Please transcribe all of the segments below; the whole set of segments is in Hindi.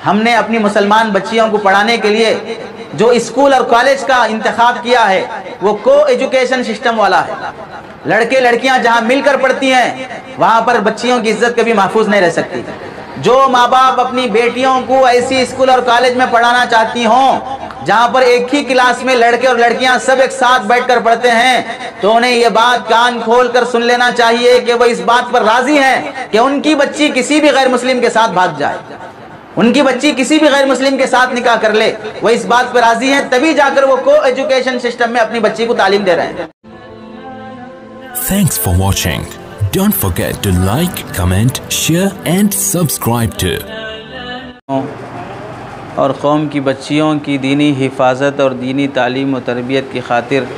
हमने अपनी मुसलमान बच्चियों को पढ़ाने के लिए जो स्कूल और कॉलेज का इंतखाब किया है वो को एजुकेशन सिस्टम वाला है। लड़के लड़कियां जहां मिलकर पढ़ती हैं वहां पर बच्चियों की इज्जत कभी महफूज नहीं रह सकती। जो माँ बाप अपनी बेटियों को ऐसी स्कूल और कॉलेज में पढ़ाना चाहती हों जहां पर एक ही क्लास में लड़के और लड़कियां सब एक साथ बैठकर पढ़ते हैं, तो उन्हें ये बात कान खोल कर सुन लेना चाहिए कि वो इस बात पर राजी हैं कि उनकी बच्ची किसी भी गैर मुस्लिम के साथ भाग जाए, उनकी बच्ची किसी भी गैर मुस्लिम के साथ निकाह कर ले। वो इस बात पर राजी हैं, तभी जाकर वो को एजुकेशन सिस्टम में अपनी बच्ची को तालीम दे रहे हैं। Thanks for watching. Don't forget to like, comment, share and subscribe to. और कौम की बच्चियों की दीनी हिफाजत और दीनी तालीम और तरबियत की खातिर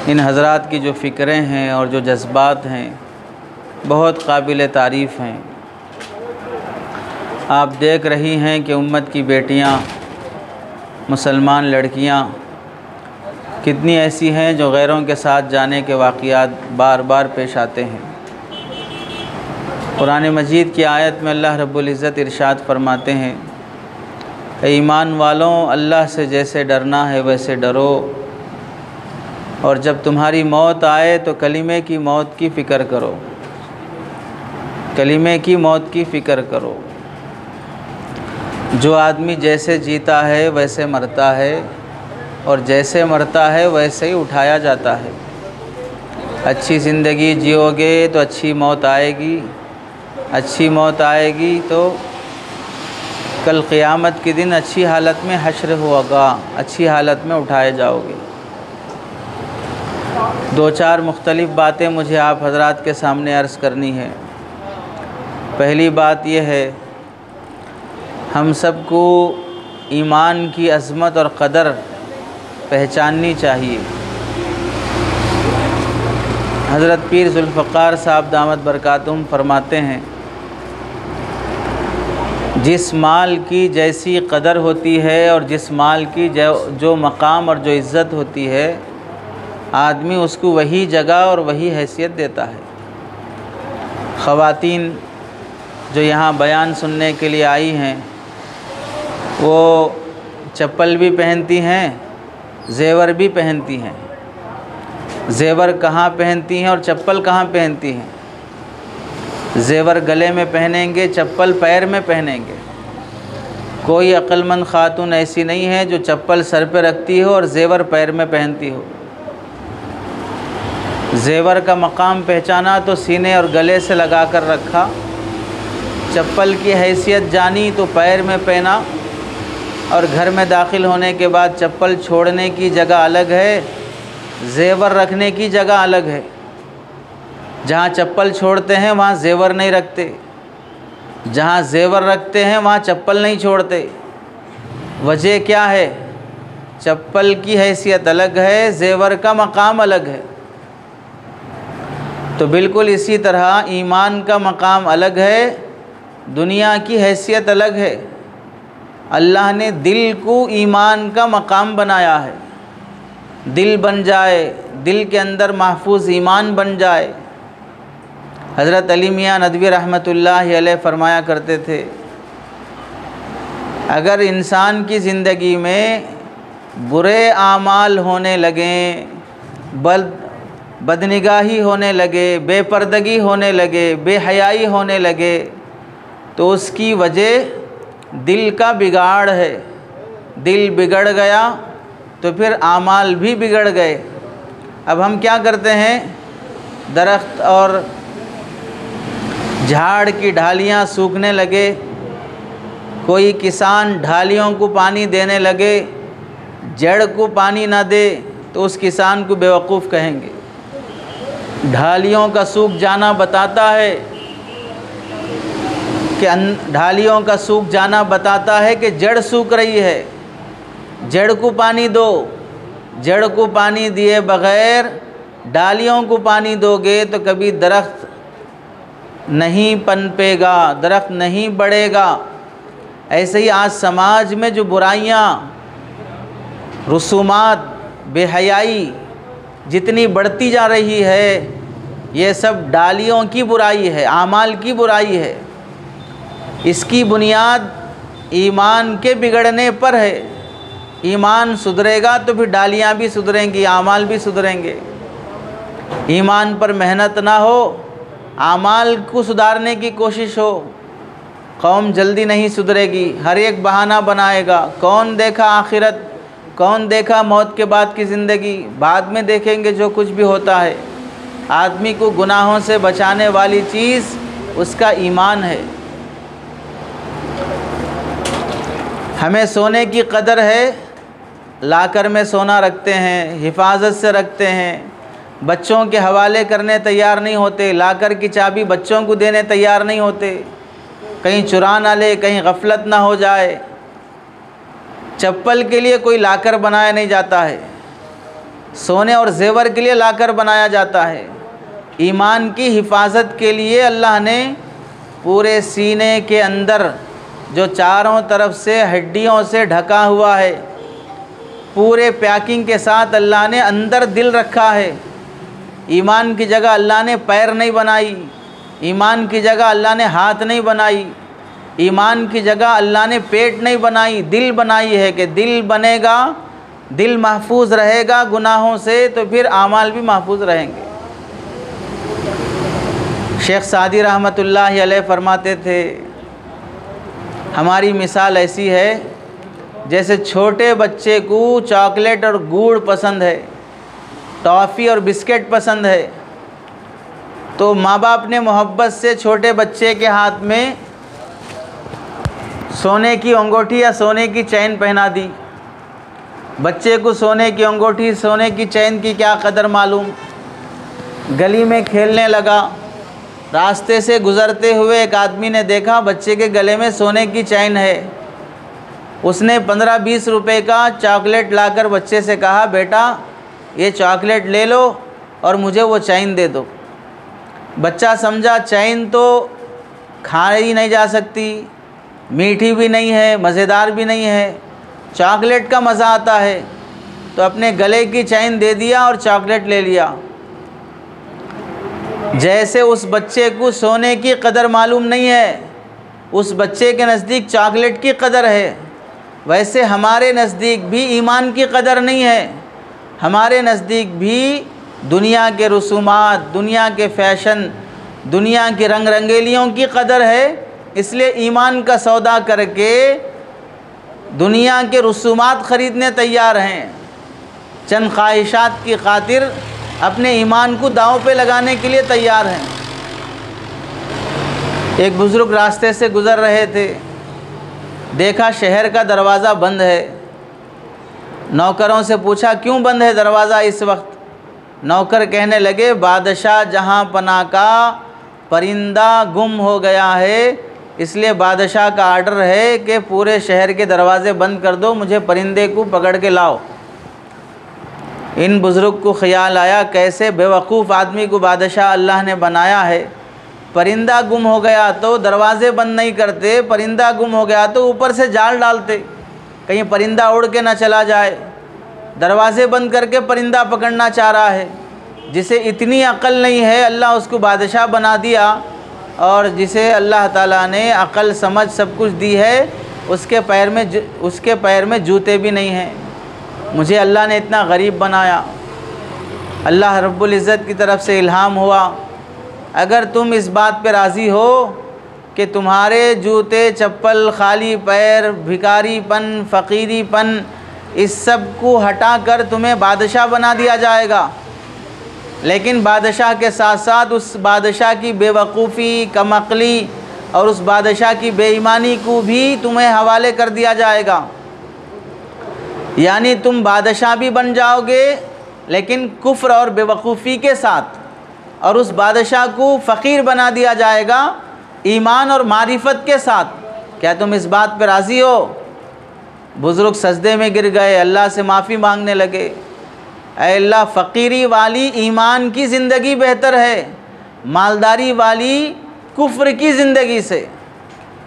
इन हज़रात की जो फ़िक्रें हैं और जो जज्बात हैं बहुत काबिल तारीफ़ हैं। आप देख रही हैं कि उम्मत की बेटियां, मुसलमान लड़कियां कितनी ऐसी हैं जो गैरों के साथ जाने के वाक़यात बार बार पेश आते हैं। कुरान मजीद की आयत में अल्लाह रब्बुल इज़्ज़त इरशाद फरमाते हैं, ईमान वालों, अल्लाह से जैसे डरना है वैसे डरो, और जब तुम्हारी मौत आए तो कलीमे की मौत की फ़िक्र करो, कलीमे की मौत की फ़िक्र करो। जो आदमी जैसे जीता है वैसे मरता है, और जैसे मरता है वैसे ही उठाया जाता है। अच्छी ज़िंदगी जियोगे तो अच्छी मौत आएगी, अच्छी मौत आएगी तो कल क़यामत के दिन अच्छी हालत में हश्र होगा, अच्छी हालत में उठाए जाओगे। दो चार मुख्तलिफ़ बातें मुझे आप हज़रात के सामने अर्ज़ करनी है। पहली बात यह है, हम सबको ईमान की अज़मत और क़दर पहचाननी चाहिए। हज़रत पीर ज़ुल्फ़िकार साहब दामत बरकातुहुम फरमाते हैं, जिस माल की जैसी क़दर होती है और जिस माल की जो मकाम और जो इज़्ज़त होती है, आदमी उसको वही जगह और वही हैसियत देता है। ख़वातीन जो यहाँ बयान सुनने के लिए आई हैं वो चप्पल भी पहनती हैं, ज़ेवर भी पहनती हैं। ज़ेवर कहाँ पहनती हैं और चप्पल कहाँ पहनती हैं? ज़ेवर गले में पहनेंगे, चप्पल पैर में पहनेंगे। कोई अक्लमंद ख़ातून ऐसी नहीं है जो चप्पल सर पे रखती हो और ज़ेवर पैर में पहनती हो। ज़ेवर का मकाम पहचाना तो सीने और गले से लगा कर रखा, चप्पल की हैसियत जानी तो पैर में पहना, और घर में दाखिल होने के बाद चप्पल छोड़ने की जगह अलग है, ज़ेवर रखने की जगह अलग है। जहाँ चप्पल छोड़ते हैं वहाँ ज़ेवर नहीं रखते, जहाँ ज़ेवर रखते हैं वहाँ चप्पल नहीं छोड़ते। वजह क्या है? चप्पल की हैसियत अलग है, ज़ेवर का मकाम अलग है। तो बिल्कुल इसी तरह ईमान का मकाम अलग है, दुनिया की हैसियत अलग है। अल्लाह ने दिल को ईमान का मकाम बनाया है। दिल बन जाए, दिल के अंदर महफूज ईमान बन जाए। हज़रत अली मियाँ नदवी रहमतुल्लाह अलैह फरमाया करते थे, अगर इंसान की ज़िंदगी में बुरे आमाल होने लगें, बदनिगाही होने लगे, बेपर्दगी होने लगे, बेहयाई होने लगे, तो उसकी वजह दिल का बिगाड़ है। दिल बिगड़ गया तो फिर आमाल भी बिगड़ गए। अब हम क्या करते हैं, दरख्त और झाड़ की ढालियाँ सूखने लगे, कोई किसान ढालियों को पानी देने लगे, जड़ को पानी ना दे तो उस किसान को बेवकूफ़ कहेंगे। ढालियों का सूख जाना बताता है कि ढालियों का सूख जाना बताता है कि जड़ सूख रही है। जड़ को पानी दो, जड़ को पानी दिए बग़ैर डालियों को पानी दोगे तो कभी दरख्त नहीं पनपेगा, दरख्त नहीं बढ़ेगा। ऐसे ही आज समाज में जो बुराइयाँ, रसूमात, बेहयाई जितनी बढ़ती जा रही है, ये सब डालियों की बुराई है, आमाल की बुराई है। इसकी बुनियाद ईमान के बिगड़ने पर है। ईमान सुधरेगा तो फिर डालियाँ भी सुधरेंगी, आमाल भी सुधरेंगे। ईमान पर मेहनत ना हो, आमाल को सुधारने की कोशिश हो, कौम जल्दी नहीं सुधरेगी, हर एक बहाना बनाएगा। कौन देखा आखिरत, कौन देखा मौत के बाद की ज़िंदगी, बाद में देखेंगे जो कुछ भी होता है। आदमी को गुनाहों से बचाने वाली चीज़ उसका ईमान है। हमें सोने की कदर है, लाकर में सोना रखते हैं, हिफाजत से रखते हैं, बच्चों के हवाले करने तैयार नहीं होते, लाकर की चाबी बच्चों को देने तैयार नहीं होते, कहीं चुरा ना ले, कहीं गफलत ना हो जाए। चप्पल के लिए कोई लाकर बनाया नहीं जाता है, सोने और जेवर के लिए लाकर बनाया जाता है। ईमान की हिफाजत के लिए अल्लाह ने पूरे सीने के अंदर जो चारों तरफ से हड्डियों से ढका हुआ है, पूरे पैकिंग के साथ अल्लाह ने अंदर दिल रखा है। ईमान की जगह अल्लाह ने पैर नहीं बनाई, ईमान की जगह अल्लाह ने हाथ नहीं बनाई, ईमान की जगह अल्लाह ने पेट नहीं बनाई, दिल बनाई है कि दिल बनेगा, दिल महफूज रहेगा गुनाहों से तो फिर आमाल भी महफूज रहेंगे। शेख सादी रहमतुल्लाह अलैह फरमाते थे, हमारी मिसाल ऐसी है जैसे छोटे बच्चे को चॉकलेट और गुड़ पसंद है, टॉफ़ी और बिस्किट पसंद है, तो माँ बाप ने मोहब्बत से छोटे बच्चे के हाथ में सोने की अंगूठी या सोने की चैन पहना दी। बच्चे को सोने की अंगूठी, सोने की चैन की क्या कदर मालूम। गली में खेलने लगा, रास्ते से गुज़रते हुए एक आदमी ने देखा बच्चे के गले में सोने की चैन है। उसने 15-20 रुपए का चॉकलेट लाकर बच्चे से कहा, बेटा ये चॉकलेट ले लो और मुझे वो चैन दे दो। बच्चा समझा चैन तो खाई नहीं जा सकती, मीठी भी नहीं है, मज़ेदार भी नहीं है, चॉकलेट का मज़ा आता है, तो अपने गले की चैन दे दिया और चॉकलेट ले लिया। जैसे उस बच्चे को सोने की कदर मालूम नहीं है, उस बच्चे के नज़दीक चॉकलेट की कदर है, वैसे हमारे नज़दीक भी ईमान की कदर नहीं है। हमारे नज़दीक भी दुनिया के रसूमात, दुनिया के फ़ैशन, दुनिया की रंग रंगेलियों की कदर है। इसलिए ईमान का सौदा करके दुनिया के रसूमात ख़रीदने तैयार हैं, चंद ख्वाहिशात की खातिर अपने ईमान को दांव पे लगाने के लिए तैयार हैं। एक बुज़ुर्ग रास्ते से गुज़र रहे थे, देखा शहर का दरवाज़ा बंद है। नौकरों से पूछा क्यों बंद है दरवाज़ा इस वक्त। नौकर कहने लगे, बादशाह जहाँ पना का परिंदा गुम हो गया है, इसलिए बादशाह का आर्डर है कि पूरे शहर के दरवाज़े बंद कर दो, मुझे परिंदे को पकड़ के लाओ। इन बुज़ुर्ग को ख़याल आया, कैसे बेवकूफ़ आदमी को बादशाह अल्लाह ने बनाया है। परिंदा गुम हो गया तो दरवाज़े बंद नहीं करते, परिंदा गुम हो गया तो ऊपर से जाल डालते, कहीं परिंदा उड़ के ना चला जाए। दरवाज़े बंद करके परिंदा पकड़ना चाह रहा है। जिसे इतनी अक़ल नहीं है अल्लाह उसको बादशाह बना दिया, और जिसे अल्लाह ताला ने अक़ल समझ सब कुछ दी है उसके पैर में जूते भी नहीं हैं। मुझे अल्लाह ने इतना गरीब बनाया। अल्लाह रब्बुल इज़्ज़त की तरफ से इल्हाम हुआ, अगर तुम इस बात पे राज़ी हो कि तुम्हारे जूते चप्पल, खाली पैर, भिखारीपन, फ़कीरीपन, इस सब को हटा कर तुम्हें बादशाह बना दिया जाएगा, लेकिन बादशाह के साथ साथ उस बादशाह की बेवकूफ़ी, कमअक्ली और उस बादशाह की बेईमानी को भी तुम्हें हवाले कर दिया जाएगा। यानी तुम बादशाह भी बन जाओगे लेकिन कुफ्र और बेवकूफ़ी के साथ, और उस बादशाह को फ़कीर बना दिया जाएगा ईमान और मारिफत के साथ। क्या तुम इस बात पर राज़ी हो? बुज़ुर्ग सजदे में गिर गए, अल्लाह से माफ़ी मांगने लगे, ऐ अल्लाह फ़कीरी वाली ईमान की ज़िंदगी बेहतर है मालदारी वाली कुफ्र की ज़िंदगी से,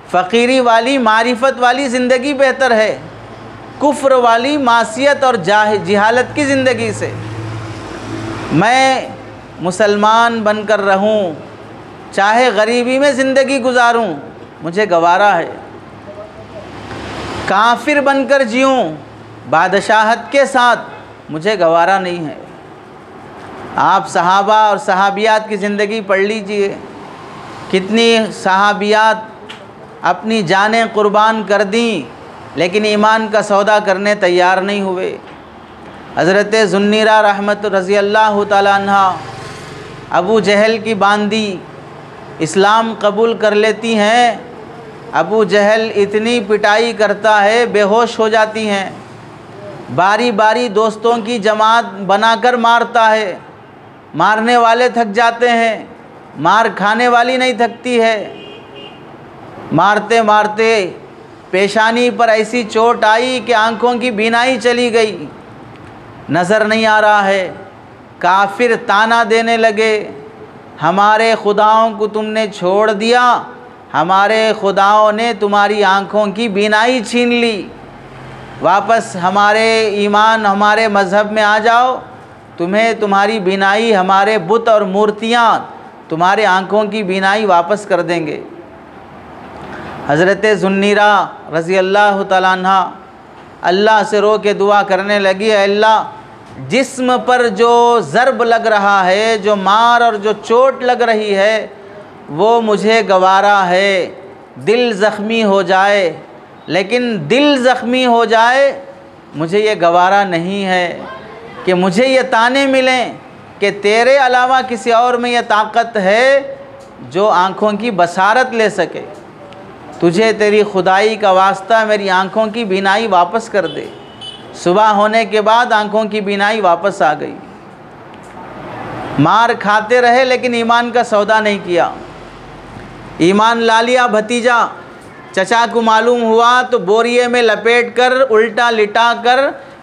फ़कीरी वाली मारिफत वाली ज़िंदगी बेहतर है कुफ्र वाली मासियत और जिहालत की ज़िंदगी से। मैं मुसलमान बनकर रहूं, चाहे गरीबी में ज़िंदगी गुजारूं, मुझे गवारा है। काफिर बनकर जीऊँ बादशाहत के साथ, मुझे गवारा नहीं है। आप सहाबा और सहाबियात की ज़िंदगी पढ़ लीजिए, कितनी सहाबियात अपनी जानें कुर्बान कर दी लेकिन ईमान का सौदा करने तैयार नहीं हुए। हज़रत ज़ुन्नीरा रहमत रज़ी अल्लाह ताला अन्हा अबू जहल की बांदी इस्लाम कबूल कर लेती हैं। अबू जहल इतनी पिटाई करता है, बेहोश हो जाती हैं। बारी बारी दोस्तों की जमात बनाकर मारता है, मारने वाले थक जाते हैं, मार खाने वाली नहीं थकती है। मारते मारते पेशानी पर ऐसी चोट आई कि आंखों की बीनाई चली गई, नज़र नहीं आ रहा है। काफिर ताना देने लगे, हमारे खुदाओं को तुमने छोड़ दिया, हमारे खुदाओं ने तुम्हारी आंखों की बीनाई छीन ली, वापस हमारे ईमान हमारे मज़हब में आ जाओ, तुम्हें तुम्हारी बीनाई, हमारे बुत और मूर्तियाँ तुम्हारे आंखों की बीनाई वापस कर देंगे। हज़रत ज़ुन्नीरा रज़ी अल्लाह तआला अन्हा अल्लाह से रो के दुआ करने लगी, अल्लाह जिस्म पर जो ज़र्ब लग रहा है, जो मार और जो चोट लग रही है, वो मुझे गवारा है। दिल ज़ख्मी हो जाए, लेकिन दिल ज़ख्मी हो जाए मुझे ये गवारा नहीं है कि मुझे ये ताने मिलें कि तेरे अलावा किसी और में ये ताकत है जो आँखों की बसारत ले सके। तुझे तेरी खुदाई का वास्ता मेरी आँखों की बीनाई वापस कर दे। सुबह होने के बाद आँखों की बीनाई वापस आ गई। मार खाते रहे लेकिन ईमान का सौदा नहीं किया। ईमान ला लिया भतीजा, चचा को मालूम हुआ तो बोरिए में लपेट कर उल्टा लिटा कर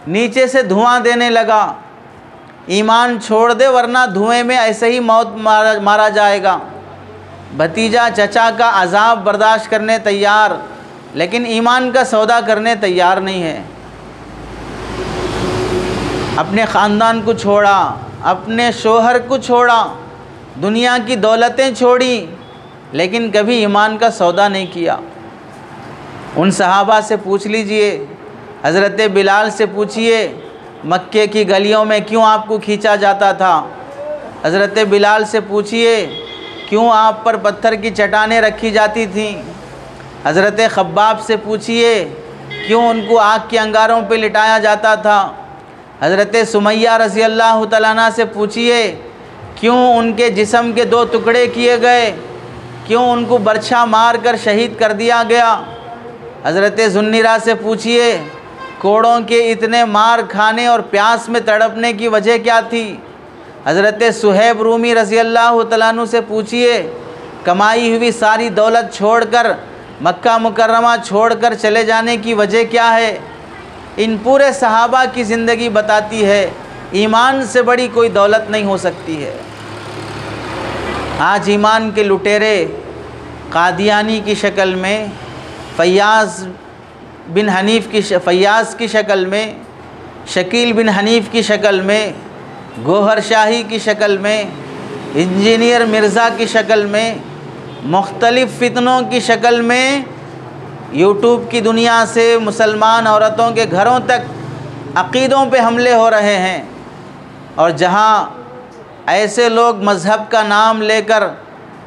नीचे से धुआं देने लगा। ईमान छोड़ दे वरना धुएं में ऐसे ही मौत मारा जाएगा। भतीजा चचा का अजाब बर्दाश्त करने तैयार, लेकिन ईमान का सौदा करने तैयार नहीं है। अपने ख़ानदान को छोड़ा, अपने शोहर को छोड़ा, दुनिया की दौलतें छोड़ी, लेकिन कभी ईमान का सौदा नहीं किया। उन सहाबा से पूछ लीजिए, हज़रत बिलाल से पूछिए मक्के की गलियों में क्यों आपको खींचा जाता था। हज़रत बिलाल से पूछिए क्यों आप पर पत्थर की चट्टानें रखी जाती थीं। हज़रत खब्बाब से पूछिए क्यों उनको आग के अंगारों पर लिटाया जाता था। हज़रत सुमैया रज़ी अल्लाह तआला अन्हा से पूछिए क्यों उनके जिस्म के 2 टुकड़े किए गए, क्यों उनको बर्छा मार कर शहीद कर दिया गया। हज़रत ज़ुन्नीरा से पूछिए कोड़ों के इतने मार खाने और प्यास में तड़पने की वजह क्या थी। हज़रत सुहैब रूमी रज़ी अल्लाह तआला अन्हु से पूछिए कमाई हुई सारी दौलत छोड़कर, मक्का मुकर्रमा छोड़कर चले जाने की वजह क्या है। इन पूरे सहाबा की ज़िंदगी बताती है ईमान से बड़ी कोई दौलत नहीं हो सकती है। आज ईमान के लुटेरे कादियानी की शक्ल में, फ़याज़ की शक्ल में, शकील बिन हनीफ़ की शक्ल में, गोहर शाही की शक्ल में, इंजीनियर मिर्ज़ा की शक्ल में, मुख्तलिफ़ फितनों की शक्ल में यूट्यूब की दुनिया से मुसलमान औरतों के घरों तक अक़ीदों पे हमले हो रहे हैं। और जहाँ ऐसे लोग मज़हब का नाम लेकर,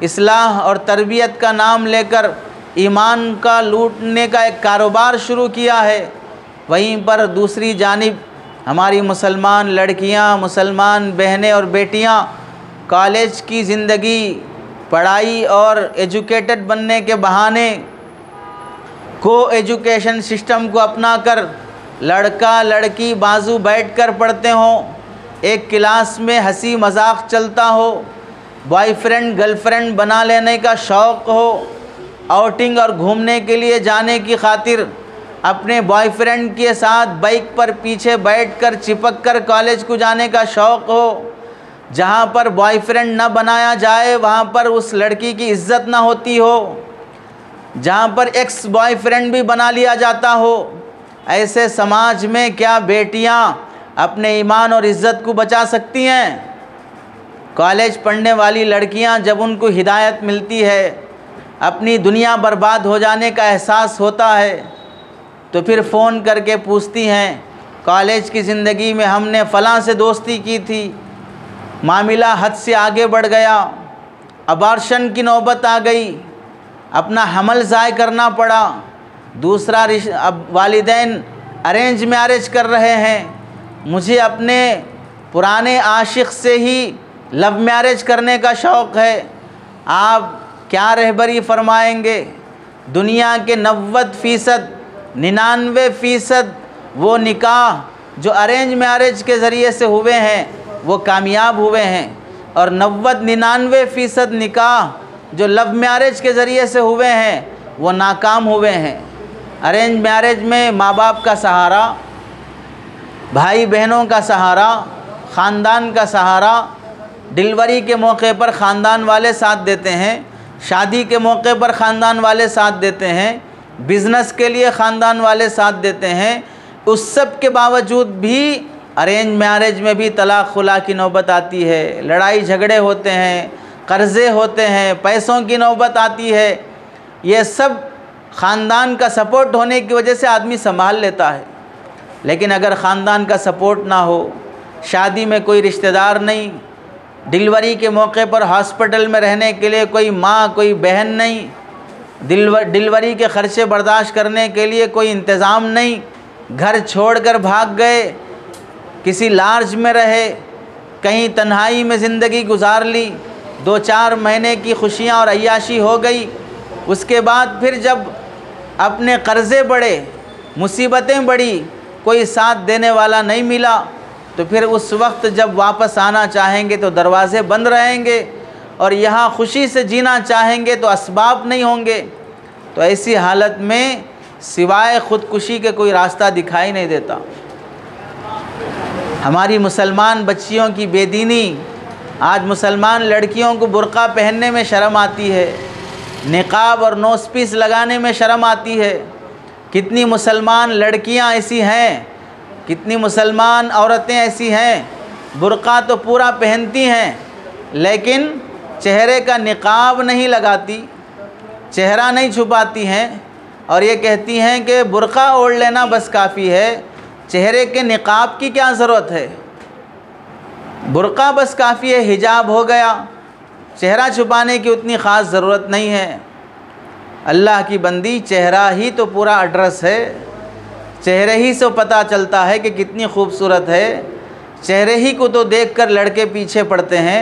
इस्लाह और तरबियत का नाम लेकर ईमान का लूटने का एक कारोबार शुरू किया है, वहीं पर दूसरी जानिब हमारी मुसलमान लड़कियां, मुसलमान बहनें और बेटियां कॉलेज की ज़िंदगी, पढ़ाई और एजुकेटेड बनने के बहाने को एजुकेशन सिस्टम को अपनाकर लड़का लड़की बाजू बैठकर पढ़ते हों, एक क्लास में हंसी मजाक चलता हो, बॉयफ्रेंड गर्लफ्रेंड बना लेने का शौक़ हो, आउटिंग और घूमने के लिए जाने की खातिर अपने बॉयफ्रेंड के साथ बाइक पर पीछे बैठकर चिपक कर कॉलेज को जाने का शौक़ हो। जहाँ पर बॉयफ्रेंड न बनाया जाए वहाँ पर उस लड़की की इज़्ज़त ना होती हो, जहाँ पर एक्स बॉयफ्रेंड भी बना लिया जाता हो। ऐसे समाज में क्या बेटियाँ अपने ईमान और इज़्ज़त को बचा सकती हैं? कॉलेज पढ़ने वाली लड़कियाँ जब उनको हिदायत मिलती है, अपनी दुनिया बर्बाद हो जाने का एहसास होता है, तो फिर फ़ोन करके पूछती हैं, कॉलेज की ज़िंदगी में हमने फ़लाँ से दोस्ती की थी, मामला हद से आगे बढ़ गया, अबॉर्शन की नौबत आ गई, अपना हमल ज़ाय करना पड़ा, दूसरा अब वालिदैन अरेंज मैरिज कर रहे हैं, मुझे अपने पुराने आशिक़ से ही लव मैरिज करने का शौक़ है, आप क्या रहबरी फरमाएंगे? दुनिया के 90% 99% वो निकाह जो अरेंज मैरिज के ज़रिए से हुए हैं वो कामयाब हुए हैं, और 99% निकाह जो लव मैरिज के ज़रिए से हुए हैं वो नाकाम हुए हैं। अरेंज मैरिज में माँ बाप का सहारा, भाई बहनों का सहारा, ख़ानदान का सहारा, डिलीवरी के मौके पर ख़ानदान वाले साथ देते हैं, शादी के मौके पर ख़ानदान वाले साथ देते हैं, बिज़नेस के लिए ख़ानदान वाले साथ देते हैं। उस सब के बावजूद भी अरेंज मैरिज में भी तलाक़ खुला की नौबत आती है, लड़ाई झगड़े होते हैं, कर्ज़े होते हैं, पैसों की नौबत आती है। ये सब ख़ानदान का सपोर्ट होने की वजह से आदमी संभाल लेता है। लेकिन अगर ख़ानदान का सपोर्ट ना हो, शादी में कोई रिश्तेदार नहीं, डिलीवरी के मौके पर हॉस्पिटल में रहने के लिए कोई माँ कोई बहन नहीं, डिलीवरी के ख़र्चे बर्दाश्त करने के लिए कोई इंतज़ाम नहीं, घर छोड़कर भाग गए, किसी लार्ज में रहे, कहीं तन्हाई में ज़िंदगी गुजार ली, 2-4 महीने की खुशियाँ और अय्याशी हो गई। उसके बाद फिर जब अपने कर्ज़े बढ़े, मुसीबतें बढ़ी, कोई साथ देने वाला नहीं मिला, तो फिर उस वक्त जब वापस आना चाहेंगे तो दरवाज़े बंद रहेंगे, और यहाँ खुशी से जीना चाहेंगे तो असबाब नहीं होंगे। तो ऐसी हालत में सिवाय ख़ुदकुशी के कोई रास्ता दिखाई नहीं देता। हमारी मुसलमान बच्चियों की बेदीनी, आज मुसलमान लड़कियों को बुर्का पहनने में शर्म आती है, निकाब और नोज़पीस लगाने में शर्म आती है। कितनी मुसलमान लड़कियां ऐसी हैं, कितनी मुसलमान औरतें ऐसी हैं, बुर्का तो पूरा पहनती हैं लेकिन चेहरे का निकाब नहीं लगाती, चेहरा नहीं छुपाती हैं, और ये कहती हैं कि बुर्का ओढ़ लेना बस काफ़ी है, चेहरे के निकाब की क्या ज़रूरत है, बुर्का बस काफ़ी है, हिजाब हो गया, चेहरा छुपाने की उतनी ख़ास ज़रूरत नहीं है। अल्लाह की बंदी, चेहरा ही तो पूरा एड्रेस है, चेहरे ही से पता चलता है कि कितनी खूबसूरत है, चेहरे ही को तो देखकर लड़के पीछे पड़ते हैं,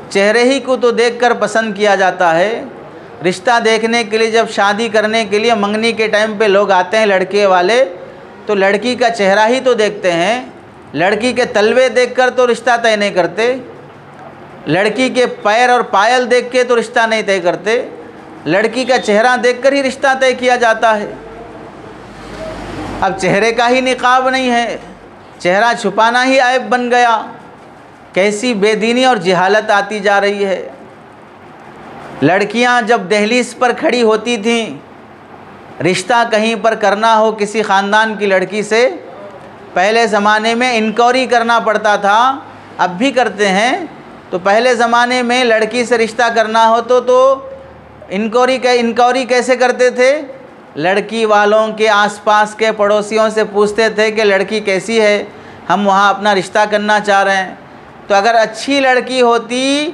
चेहरे ही को तो देखकर पसंद किया जाता है। रिश्ता देखने के लिए, जब शादी करने के लिए मंगनी के टाइम पे लोग आते हैं लड़के वाले, तो लड़की का चेहरा ही तो देखते हैं, लड़की के तलवे देखकर तो रिश्ता तय नहीं करते, लड़की के पैर और पायल देख के तो रिश्ता नहीं तय करते, लड़की का चेहरा देखकर ही रिश्ता तय किया जाता है। अब चेहरे का ही निकाब नहीं है, चेहरा छुपाना ही ऐब बन गया। कैसी बेदीनी और जहालत आती जा रही है। लड़कियां जब दहलीज पर खड़ी होती थीं, रिश्ता कहीं पर करना हो किसी ख़ानदान की लड़की से, पहले ज़माने में इंक्वायरी करना पड़ता था, अब भी करते हैं। तो पहले ज़माने में लड़की से रिश्ता करना हो तो इंक्वायरी कैसे करते थे? लड़की वालों के आसपास के पड़ोसियों से पूछते थे कि लड़की कैसी है, हम वहाँ अपना रिश्ता करना चाह रहे हैं। तो अगर अच्छी लड़की होती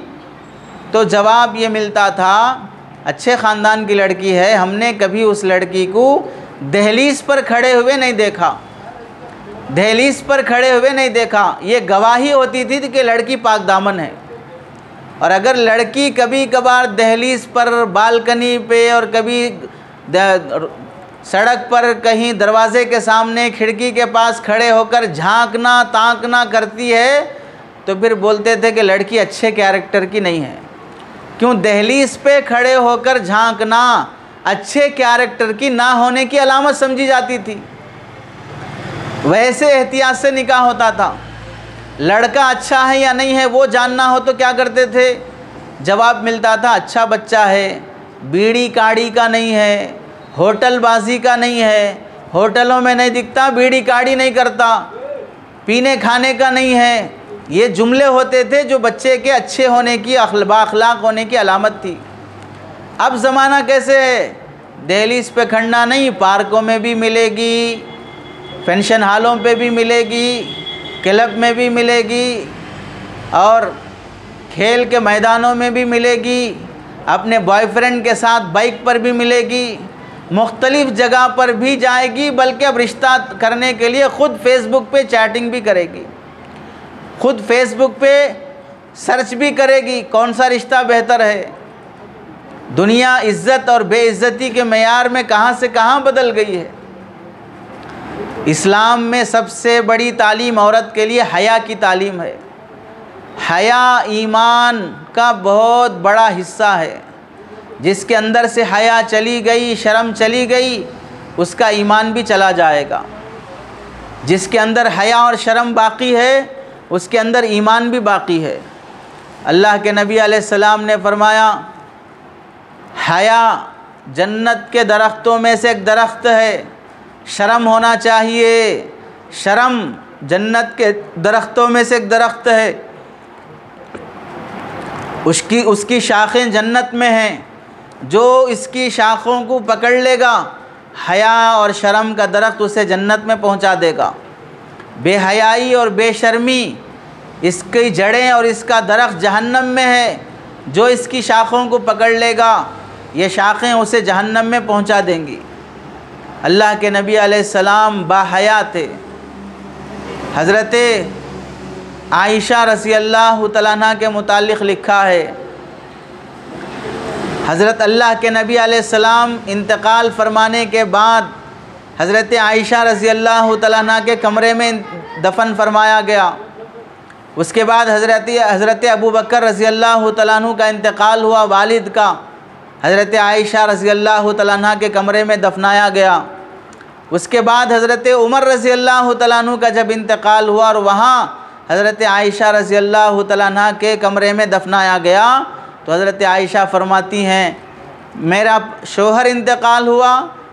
तो जवाब ये मिलता था, अच्छे ख़ानदान की लड़की है, हमने कभी उस लड़की को दहलीज पर खड़े हुए नहीं देखा, दहलीज पर खड़े हुए नहीं देखा। ये गवाही होती थी कि लड़की पाक दामन है। और अगर लड़की कभी कभार दहलीज पर, बालकनी पे, और कभी सड़क पर कहीं दरवाज़े के सामने खिड़की के पास खड़े होकर झांकना ताकना करती है, तो फिर बोलते थे कि लड़की अच्छे कैरेक्टर की नहीं है। क्यों? दहलीज पे खड़े होकर झांकना अच्छे कैरेक्टर की ना होने की अलामत समझी जाती थी। वैसे एहतियात से निकाह होता था। लड़का अच्छा है या नहीं है वो जानना हो तो क्या करते थे? जवाब मिलता था, अच्छा बच्चा है, बीड़ी काड़ी का नहीं है, होटलबाजी का नहीं है, होटलों में नहीं दिखता, बीड़ी काड़ी नहीं करता, पीने खाने का नहीं है। ये जुमले होते थे जो बच्चे के अच्छे होने की, बाअखलाक होने की अलामत थी। अब ज़माना कैसे है? दहलीज पे खड़ना नहीं, पार्कों में भी मिलेगी, फंक्शन हॉलों पे भी मिलेगी, क्लब में भी मिलेगी और खेल के मैदानों में भी मिलेगी, अपने बॉयफ्रेंड के साथ बाइक पर भी मिलेगी, मुख्तलिफ़ जगह पर भी जाएगी, बल्कि अब रिश्ता करने के लिए ख़ुद फेसबुक पे चैटिंग भी करेगी, ख़ुद फेसबुक पे सर्च भी करेगी कौन सा रिश्ता बेहतर है। दुनिया इज़्ज़त और बेइज़्ज़ती के मेयार में कहाँ से कहाँ बदल गई है। इस्लाम में सबसे बड़ी तालीम औरत के लिए हया की तालीम है। हया ईमान का बहुत बड़ा हिस्सा है। जिसके अंदर से हया चली गई, शर्म चली गई, उसका ईमान भी चला जाएगा। जिसके अंदर हया और शर्म बाकी है, उसके अंदर ईमान भी बाकी है। अल्लाह के नबी अलैहिस्सलाम ने फरमाया, हया जन्नत के दरख्तों में से एक दरख्त है, शर्म होना चाहिए, शर्म जन्नत के दरख्तों में से एक दरख्त है, उसकी शाखें जन्नत में हैं। जो इसकी शाखों को पकड़ लेगा, हया और शर्म का दरख्त उसे जन्नत में पहुंचा देगा। बेहयाई और बेशर्मी इसकी जड़ें और इसका दरख्त जहन्नम में है। जो इसकी शाखों को पकड़ लेगा, ये शाखें उसे जहन्नम में पहुंचा देंगी। अल्लाह के नबी अलैहिस्सलाम बाहया थे। हज़रत आयशा रज़ी अल्लाह तआला अन्हा के मुतालिक़ लिखा है, हज़रत अल्लाह के नबी अलैहिस्सलाम इंतकाल फरमाने के बाद हज़रत आयशा रज़ी अल्लाह तआला अन्हा के कमरे में दफन फरमाया गया। उसके बाद हज़रत अबू बकर रज़ी अल्लाह तआला अन्हु का इंतकाल हुआ, वालिद का। हज़रत आयशा रज़ी अल्लाह तआला अन्हा के कमरे में दफनाया गया। उसके बाद हज़रत उमर रज़ी अल्लाह तआला अन्हु का जब इंतकाल हुआ और वहाँ हज़रत आयशा रज़ी अल्लाह तआला अन्हा के कमरे में दफनाया गया, तो हज़रत आयशा फरमाती हैं, मेरा शोहर इंतकाल हुआ,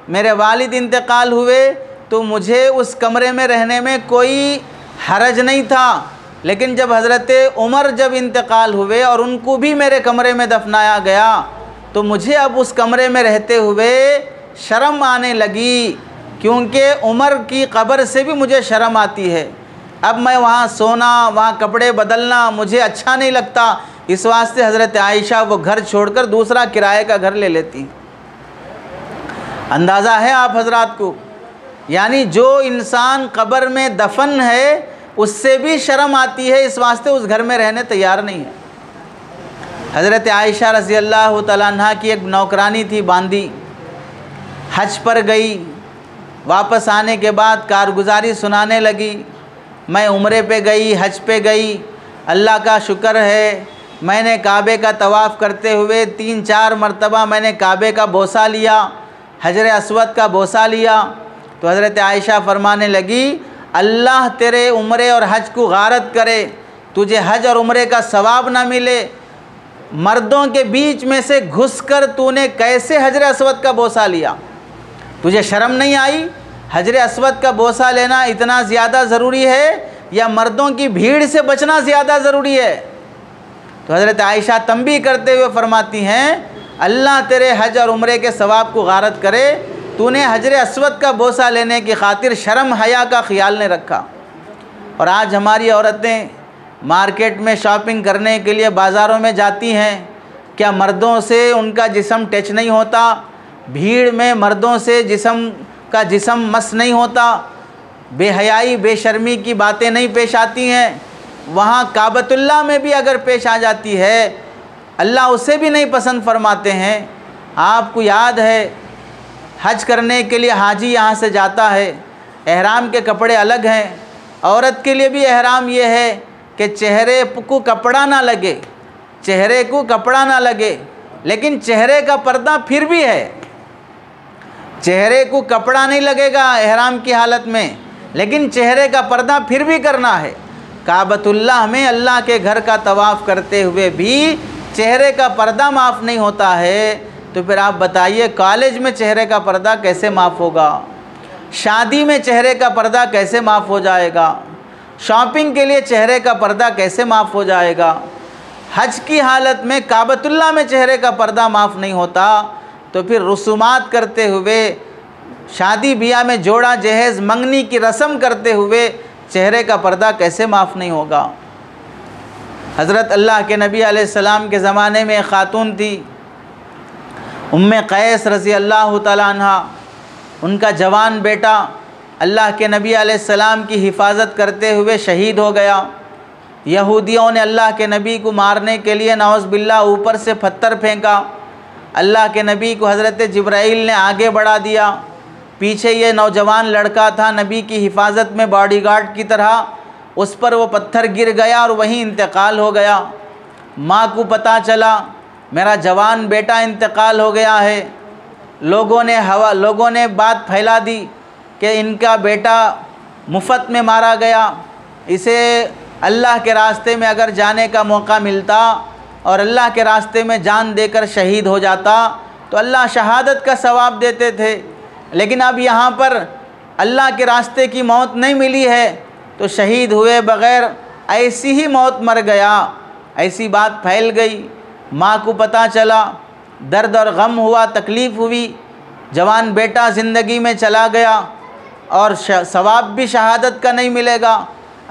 मेरे वालिद इंतकाल हुए, तो मुझे उस कमरे में रहने में कोई हरज नहीं था। लेकिन जब हज़रत उमर जब इंतकाल हुए और उनको भी मेरे कमरे में दफनाया गया, तो मुझे अब उस कमरे में रहते हुए शर्म आने लगी, क्योंकि उमर की कब्र से भी मुझे शर्म आती है। अब मैं वहाँ सोना, वहाँ कपड़े बदलना मुझे अच्छा नहीं लगता। इस वास्ते हज़रत आयशा वो घर छोड़कर दूसरा किराए का घर ले लेती। अंदाज़ा है आप हजरात को, यानी जो इंसान कब्र में दफन है उससे भी शर्म आती है, इस वास्ते उस घर में रहने तैयार नहीं है। हज़रत आयशा रज़ी अल्लाह तआला अन्हा की एक नौकरानी थी, बांदी, हज पर गई, वापस आने के बाद कारगुजारी सुनाने लगी, मैं उम्रे पे गई, हज पे गई, अल्लाह का शुक्र है, मैंने काबे का तवाफ़ करते हुए 3-4 मरतबा मैंने काबे का बोसा लिया, हजर अस्वद का बोसा लिया। तो हज़रत आयशा फरमाने लगी, अल्लाह तेरे उम्रे और हज को गारत करे, तुझे हज और उम्रे का सवाब ना मिले। मर्दों के बीच में से घुसकर तूने कैसे हजर अस्वद का बोसा लिया? तुझे शर्म नहीं आई? हजर अस्वद का बोसा लेना इतना ज़्यादा ज़रूरी है या मर्दों की भीड़ से बचना ज़्यादा ज़रूरी है? तो हज़रत आयशा तंबीह करते हुए फरमाती हैं, अल्लाह तेरे हज और उम्रे के सवाब को गारत करे, तूने हजर अस्वद का बोसा लेने की खातिर शर्म हया का ख्याल नहीं रखा। और आज हमारी औरतें मार्केट में शॉपिंग करने के लिए बाज़ारों में जाती हैं, क्या मर्दों से उनका जिस्म टच नहीं होता? भीड़ में मर्दों से जिस्म मस नहीं होता? बेहयाई बेशर्मी की बातें नहीं पेश आती हैं? वहाँ काबतुल्लाह में भी अगर पेश आ जाती है, अल्लाह उसे भी नहीं पसंद फरमाते हैं। आपको याद है, हज करने के लिए हाजी यहाँ से जाता है, एहराम के कपड़े अलग हैं। औरत के लिए भी एहराम ये है कि चेहरे को कपड़ा ना लगे, चेहरे को कपड़ा ना लगे, लेकिन चेहरे का पर्दा फिर भी है। चेहरे को कपड़ा नहीं लगेगा एहराम की हालत में, लेकिन चेहरे का पर्दा फिर भी करना है। काबतुल्लाह में अल्लाह के घर का तवाफ़ करते हुए भी चेहरे का पर्दा माफ़ नहीं होता है, तो फिर आप बताइए कॉलेज में चेहरे का पर्दा कैसे माफ़ होगा? शादी में चेहरे का पर्दा कैसे माफ़ हो जाएगा? शॉपिंग के लिए चेहरे का पर्दा कैसे माफ़ हो जाएगा? हज की हालत में काबतुल्लाह में चेहरे का पर्दा माफ़ नहीं होता, तो फिर रसूमात करते हुए, शादी ब्याह में जोड़ा जहेज़ मंगनी की रस्म करते हुए चेहरे का पर्दा कैसे माफ़ नहीं होगा। हज़रत अल्लाह के नबी अलैहिस्सलाम के ज़माने में एक ख़ातून थी, उम्मे कैस रज़ी अल्लाह तआला अन्हा। उनका जवान बेटा अल्लाह के नबी अलैहिस्सलाम की हिफाजत करते हुए शहीद हो गया। यहूदियों ने अल्लाह के नबी को मारने के लिए नाउज़ बिल्लाह ऊपर से पत्थर फेंका। अल्लाह के नबी को हज़रत जिब्राइल ने आगे बढ़ा दिया। पीछे ये नौजवान लड़का था नबी की हिफाजत में बॉडीगार्ड की तरह, उस पर वो पत्थर गिर गया और वहीं इंतकाल हो गया। माँ को पता चला मेरा जवान बेटा इंतकाल हो गया है। लोगों ने बात फैला दी कि इनका बेटा मुफ्त में मारा गया, इसे अल्लाह के रास्ते में अगर जाने का मौका मिलता और अल्लाह के रास्ते में जान देकर शहीद हो जाता तो अल्लाह शहादत का सवाब देते थे। लेकिन अब यहाँ पर अल्लाह के रास्ते की मौत नहीं मिली है तो शहीद हुए बग़ैर ऐसी ही मौत मर गया। ऐसी बात फैल गई। माँ को पता चला, दर्द और गम हुआ, तकलीफ़ हुई। जवान बेटा ज़िंदगी में चला गया और सवाब भी शहादत का नहीं मिलेगा।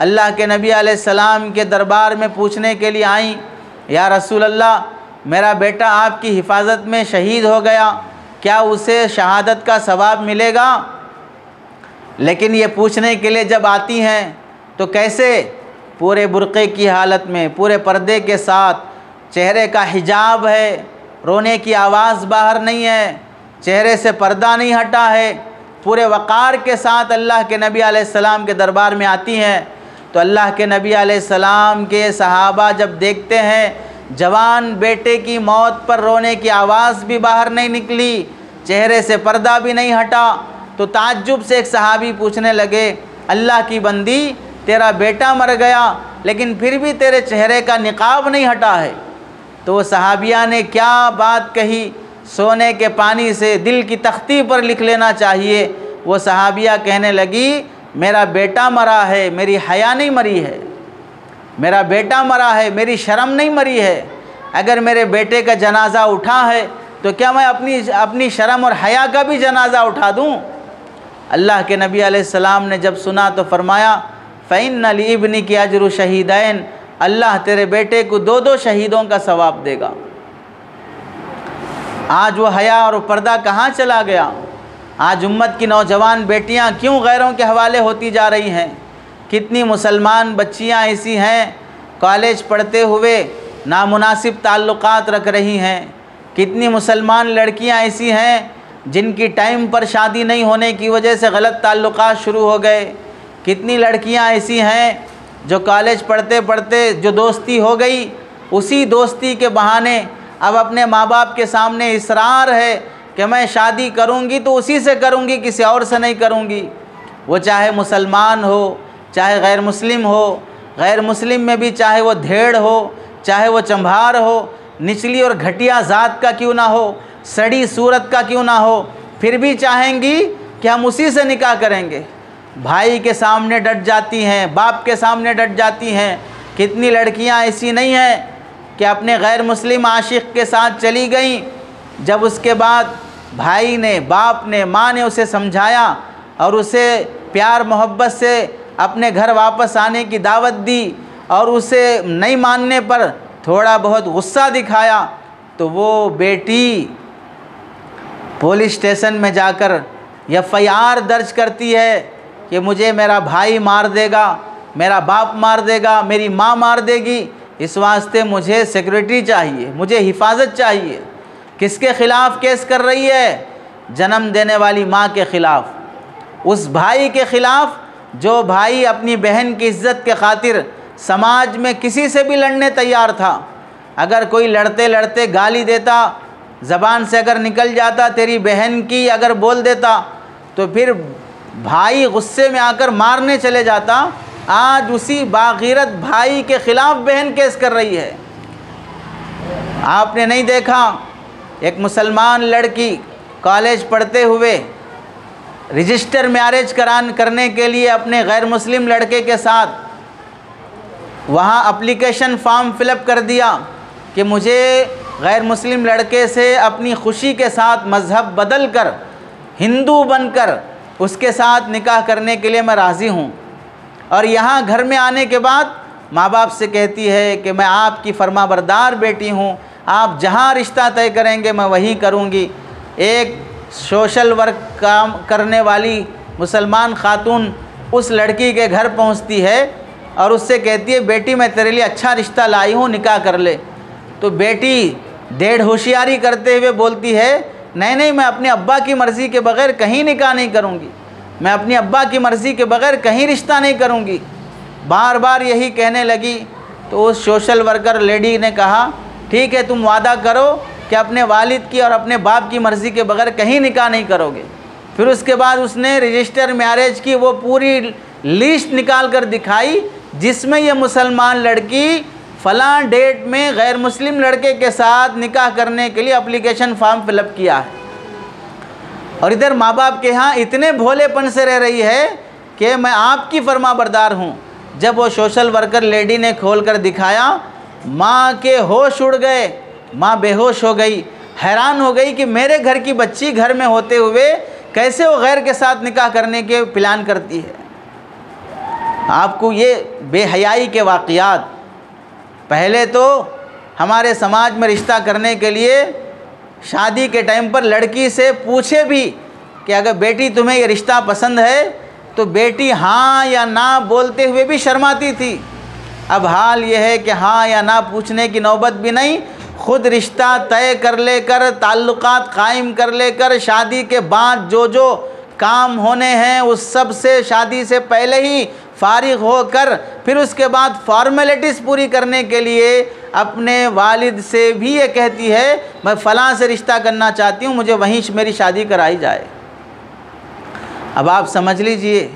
अल्लाह के नबी अलैहिस्सलाम के दरबार में पूछने के लिए आई, या रसूल अल्लाह, मेरा बेटा आपकी हिफाजत में शहीद हो गया, क्या उसे शहादत का सवाब मिलेगा? लेकिन ये पूछने के लिए जब आती हैं तो कैसे? पूरे बुर्क़े की हालत में, पूरे पर्दे के साथ, चेहरे का हिजाब है, रोने की आवाज़ बाहर नहीं है, चेहरे से पर्दा नहीं हटा है, पूरे वक़ार के साथ अल्लाह के नबी अलैहिस्सलाम के दरबार में आती हैं। तो अल्लाह के नबी अलैहिस्सलाम के सहाबा जब देखते हैं जवान बेटे की मौत पर रोने की आवाज़ भी बाहर नहीं निकली, चेहरे से पर्दा भी नहीं हटा, तो ताज्जुब से एक सहाबी पूछने लगे, अल्लाह की बंदी, तेरा बेटा मर गया लेकिन फिर भी तेरे चेहरे का निकाब नहीं हटा है। तो वो सहाबिया ने क्या बात कही, सोने के पानी से दिल की तख्ती पर लिख लेना चाहिए। वो सहाबिया कहने लगी, मेरा बेटा मरा है, मेरी हया नहीं मरी है, मेरा बेटा मरा है, मेरी शर्म नहीं मरी है। अगर मेरे बेटे का जनाज़ा उठा है तो क्या मैं अपनी शर्म और हया का भी जनाज़ा उठा दूँ? अल्लाह के नबी अलैहिस्सलाम ने जब सुना तो फरमाया, फ़इन्ना लिइब्नी की अजरु शहीदैन, अल्लाह तेरे बेटे को 2 शहीदों का सवाब देगा। आज वो हया और पर्दा कहाँ चला गया? आज उम्मत की नौजवान बेटियां क्यों गैरों के हवाले होती जा रही हैं? कितनी मुसलमान बच्चियां ऐसी हैं कॉलेज पढ़ते हुए नामुनासिब ताल्लुकात रख रही हैं। कितनी मुसलमान लड़कियां ऐसी हैं जिनकी टाइम पर शादी नहीं होने की वजह से गलत ताल्लुकात शुरू हो गए। कितनी लड़कियां ऐसी हैं जो कॉलेज पढ़ते पढ़ते जो दोस्ती हो गई, उसी दोस्ती के बहाने अब अपने माँ बाप के सामने इसरार है कि मैं शादी करूँगी तो उसी से करूँगी, किसी और से नहीं करूँगी। वो चाहे मुसलमान हो, चाहे गैर मुस्लिम हो, गैर मुस्लिम में भी चाहे वो धेड़ हो, चाहे वो चंभार हो, निचली और घटिया ज़ात का क्यों ना हो, सड़ी सूरत का क्यों ना हो, फिर भी चाहेंगी कि हम उसी से निकाह करेंगे। भाई के सामने डट जाती हैं, बाप के सामने डट जाती हैं। कितनी लड़कियां ऐसी नहीं हैं कि अपने गैर मुस्लिम आशिक के साथ चली गईं, जब उसके बाद भाई ने, बाप ने, माँ ने उसे समझाया और उसे प्यार मोहब्बत से अपने घर वापस आने की दावत दी और उसे नहीं मानने पर थोड़ा बहुत गुस्सा दिखाया, तो वो बेटी पुलिस स्टेशन में जाकर एफआईआर दर्ज करती है कि मुझे मेरा भाई मार देगा, मेरा बाप मार देगा, मेरी माँ मार देगी, इस वास्ते मुझे सिक्योरिटी चाहिए, मुझे हिफाजत चाहिए। किसके ख़िलाफ़ केस कर रही है? जन्म देने वाली माँ के ख़िलाफ़, उस भाई के ख़िलाफ़ जो भाई अपनी बहन की इज़्ज़त के खातिर समाज में किसी से भी लड़ने तैयार था। अगर कोई लड़ते लड़ते गाली देता, ज़बान से अगर निकल जाता तेरी बहन की अगर बोल देता, तो फिर भाई गुस्से में आकर मारने चले जाता। आज उसी बाग़ीरत भाई के ख़िलाफ़ बहन केस कर रही है। आपने नहीं देखा, एक मुसलमान लड़की कॉलेज पढ़ते हुए रजिस्टर मैरिज करने के लिए अपने गैर मुस्लिम लड़के के साथ वहाँ एप्लीकेशन फॉर्म फिलअप कर दिया कि मुझे गैर मुस्लिम लड़के से अपनी खुशी के साथ मज़हब बदल कर हिंदू बनकर उसके साथ निकाह करने के लिए मैं राज़ी हूँ। और यहाँ घर में आने के बाद माँ बाप से कहती है कि मैं आपकी फरमाबरदार बेटी हूँ, आप जहाँ रिश्ता तय करेंगे मैं वहीं करूँगी। एक सोशल वर्क काम करने वाली मुसलमान खातून उस लड़की के घर पहुँचती है और उससे कहती है, बेटी मैं तेरे लिए अच्छा रिश्ता लाई हूँ, निकाह कर ले। तो बेटी डेढ़ होशियारी करते हुए बोलती है, नहीं नहीं, मैं अपने अब्बा की मर्ज़ी के बग़ैर कहीं निकाह नहीं करूँगी, मैं अपनी अब्बा की मर्ज़ी के बग़ैर कहीं रिश्ता नहीं करूँगी। बार बार यही कहने लगी। तो उस सोशल वर्कर लेडी ने कहा, ठीक है, तुम वादा करो कि अपने वालिद की और अपने बाप की मर्ज़ी के बग़ैर कहीं निकाह नहीं करोगे। फिर उसके बाद उसने रजिस्टर मैरिज की वो पूरी लिस्ट निकाल कर दिखाई जिसमें ये मुसलमान लड़की फ़लाँ डेट में गैर मुस्लिम लड़के के साथ निकाह करने के लिए एप्लीकेशन फॉर्म फिलअप किया है। और इधर माँ बाप के यहाँ इतने भोलेपन से रह रही है कि मैं आपकी फरमाबरदार हूँ। जब वो सोशल वर्कर लेडी ने खोल कर दिखाया, माँ के होश उड़ गए, माँ बेहोश हो गई, हैरान हो गई कि मेरे घर की बच्ची घर में होते हुए कैसे वो गैर के साथ निकाह करने के प्लान करती है। आपको ये बेहयाई के वाक़यात, पहले तो हमारे समाज में रिश्ता करने के लिए शादी के टाइम पर लड़की से पूछे भी कि अगर बेटी तुम्हें ये रिश्ता पसंद है, तो बेटी हाँ या ना बोलते हुए भी शर्माती थी। अब हाल ये है कि हाँ या ना पूछने की नौबत भी नहीं, ख़ुद रिश्ता तय कर लेकर, ताल्लुकात कायम कर लेकर, शादी के बाद जो जो काम होने हैं उस सब से शादी से पहले ही फारिग होकर फिर उसके बाद फॉर्मेलिटीज़ पूरी करने के लिए अपने वालिद से भी ये कहती है, मैं फ़लाँ से रिश्ता करना चाहती हूँ, मुझे वहीं मेरी शादी कराई जाए। अब आप समझ लीजिए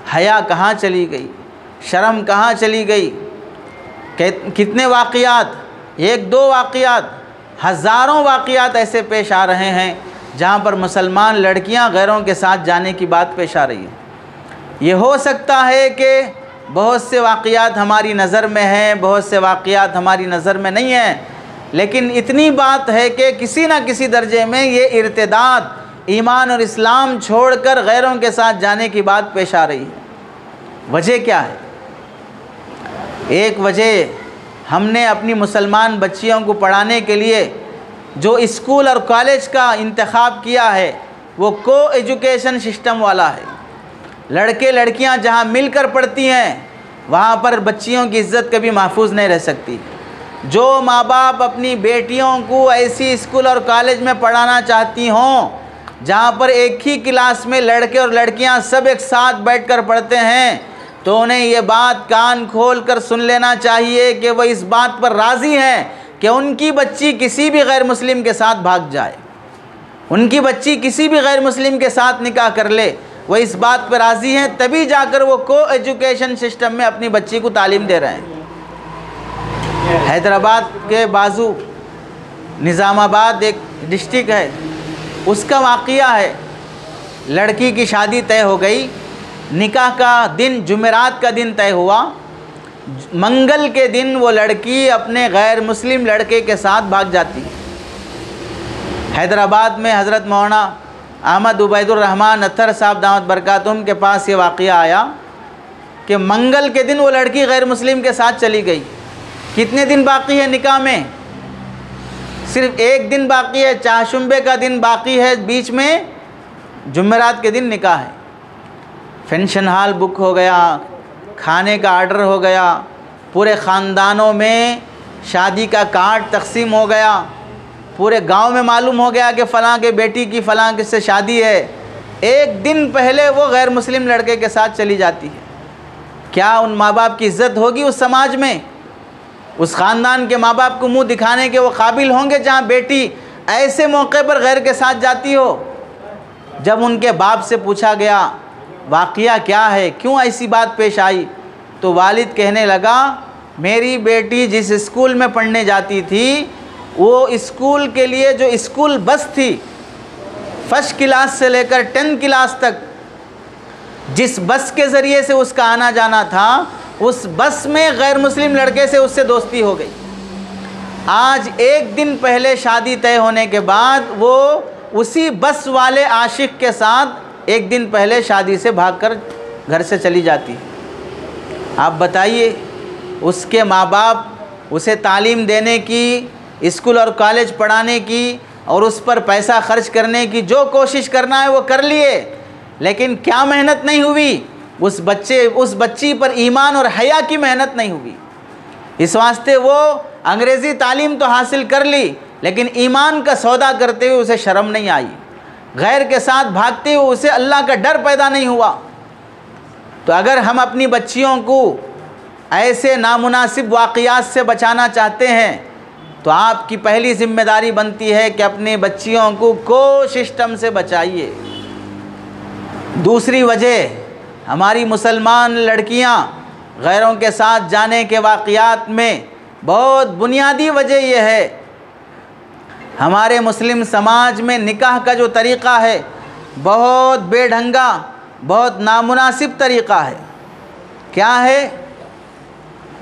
हया कहाँ चली गई, शर्म कहाँ चली गई। कितने वाक़यात, एक दो वाक़यात, हज़ारों वाक़यात ऐसे पेश आ रहे हैं जहाँ पर मुसलमान लड़कियाँ गैरों के साथ जाने की बात पेश आ रही है। ये हो सकता है कि बहुत से वाक़यात हमारी नज़र में हैं, बहुत से वाक़यात हमारी नज़र में नहीं हैं, लेकिन इतनी बात है कि किसी न किसी दर्जे में ये इर्तिदाद, ईमान और इस्लाम छोड़कर गैरों के साथ जाने की बात पेश आ रही है। वजह क्या है? एक वजह हमने अपनी मुसलमान बच्चियों को पढ़ाने के लिए जो स्कूल और कॉलेज का इंतखाब किया है वो को एजुकेशन सिस्टम वाला है। लड़के लड़कियां जहां मिलकर पढ़ती हैं वहां पर बच्चियों की इज़्ज़त कभी महफूज नहीं रह सकती। जो माँ बाप अपनी बेटियों को ऐसी स्कूल और कॉलेज में पढ़ाना चाहती हों जहां पर एक ही क्लास में लड़के और लड़कियां सब एक साथ बैठकर पढ़ते हैं, तो उन्हें ये बात कान खोल कर सुन लेना चाहिए कि वह इस बात पर राज़ी हैं कि उनकी बच्ची किसी भी गैर मुस्लिम के साथ भाग जाए, उनकी बच्ची किसी भी गैर मुस्लिम के साथ निकाह कर ले, वो इस बात पर राज़ी हैं, तभी जाकर वो को एजुकेशन सिस्टम में अपनी बच्ची को तालीम दे रहे हैं। हैदराबाद के बाजू निज़ामाबाद एक डिस्ट्रिक्ट है, उसका वाक़या है। लड़की की शादी तय हो गई, निकाह का दिन जुमेरात का दिन तय हुआ, मंगल के दिन वो लड़की अपने गैर मुस्लिम लड़के के साथ भाग जाती है। हैदराबाद में हज़रत मौलाना अहमद उबैदुर रहमान अत्तर साहब दामत बरकातुहुम के पास ये वाक़या आया कि मंगल के दिन वो लड़की गैर मुस्लिम के साथ चली गई। कितने दिन बाकी है निकाह में? सिर्फ एक दिन बाकी है, चाशुम्बे का दिन बाकी है, बीच में जुमेरात के दिन निकाह है। फंक्शन हॉल बुक हो गया, खाने का आर्डर हो गया, पूरे ख़ानदानों में शादी का कार्ड तकसीम हो गया, पूरे गांव में मालूम हो गया कि फ़लाँ के बेटी की फ़लाँ से शादी है। एक दिन पहले वो गैर मुस्लिम लड़के के साथ चली जाती है। क्या उन माँ बाप की इज़्ज़त होगी उस समाज में? उस ख़ानदान के माँ बाप को मुंह दिखाने के वो काबिल होंगे जहाँ बेटी ऐसे मौके पर गैर के साथ जाती हो? जब उनके बाप से पूछा गया वाक़या क्या है, क्यों ऐसी बात पेश आई, तो वालिद कहने लगा, मेरी बेटी जिस स्कूल में पढ़ने जाती थी वो स्कूल के लिए जो स्कूल बस थी, फर्स्ट क्लास से लेकर 10th क्लास तक जिस बस के ज़रिए से उसका आना जाना था, उस बस में गैर मुस्लिम लड़के से उससे दोस्ती हो गई। आज एक दिन पहले शादी तय होने के बाद वो उसी बस वाले आशिक के साथ एक दिन पहले शादी से भागकर घर से चली जाती है। आप बताइए, उसके माँ बाप उसे तालीम देने की, स्कूल और कॉलेज पढ़ाने की और उस पर पैसा खर्च करने की जो कोशिश करना है वो कर लिए, लेकिन क्या मेहनत नहीं हुई? उस बच्ची पर ईमान और हया की मेहनत नहीं हुई। इस वास्ते वो अंग्रेज़ी तालीम तो हासिल कर ली, लेकिन ईमान का सौदा करते हुए उसे शर्म नहीं आई। गैर के साथ भागते हुए उसे अल्लाह का डर पैदा नहीं हुआ। तो अगर हम अपनी बच्चियों को ऐसे नामुनासिब वाक़ियात से बचाना चाहते हैं तो आपकी पहली ज़िम्मेदारी बनती है कि अपनी बच्चियों को सिस्टम से बचाइए। दूसरी वजह, हमारी मुसलमान लड़कियां गैरों के साथ जाने के वाक़ियात में बहुत बुनियादी वजह यह है, हमारे मुस्लिम समाज में निकाह का जो तरीक़ा है बहुत बेढंगा, बहुत नामुनासिब तरीक़ा है। क्या है?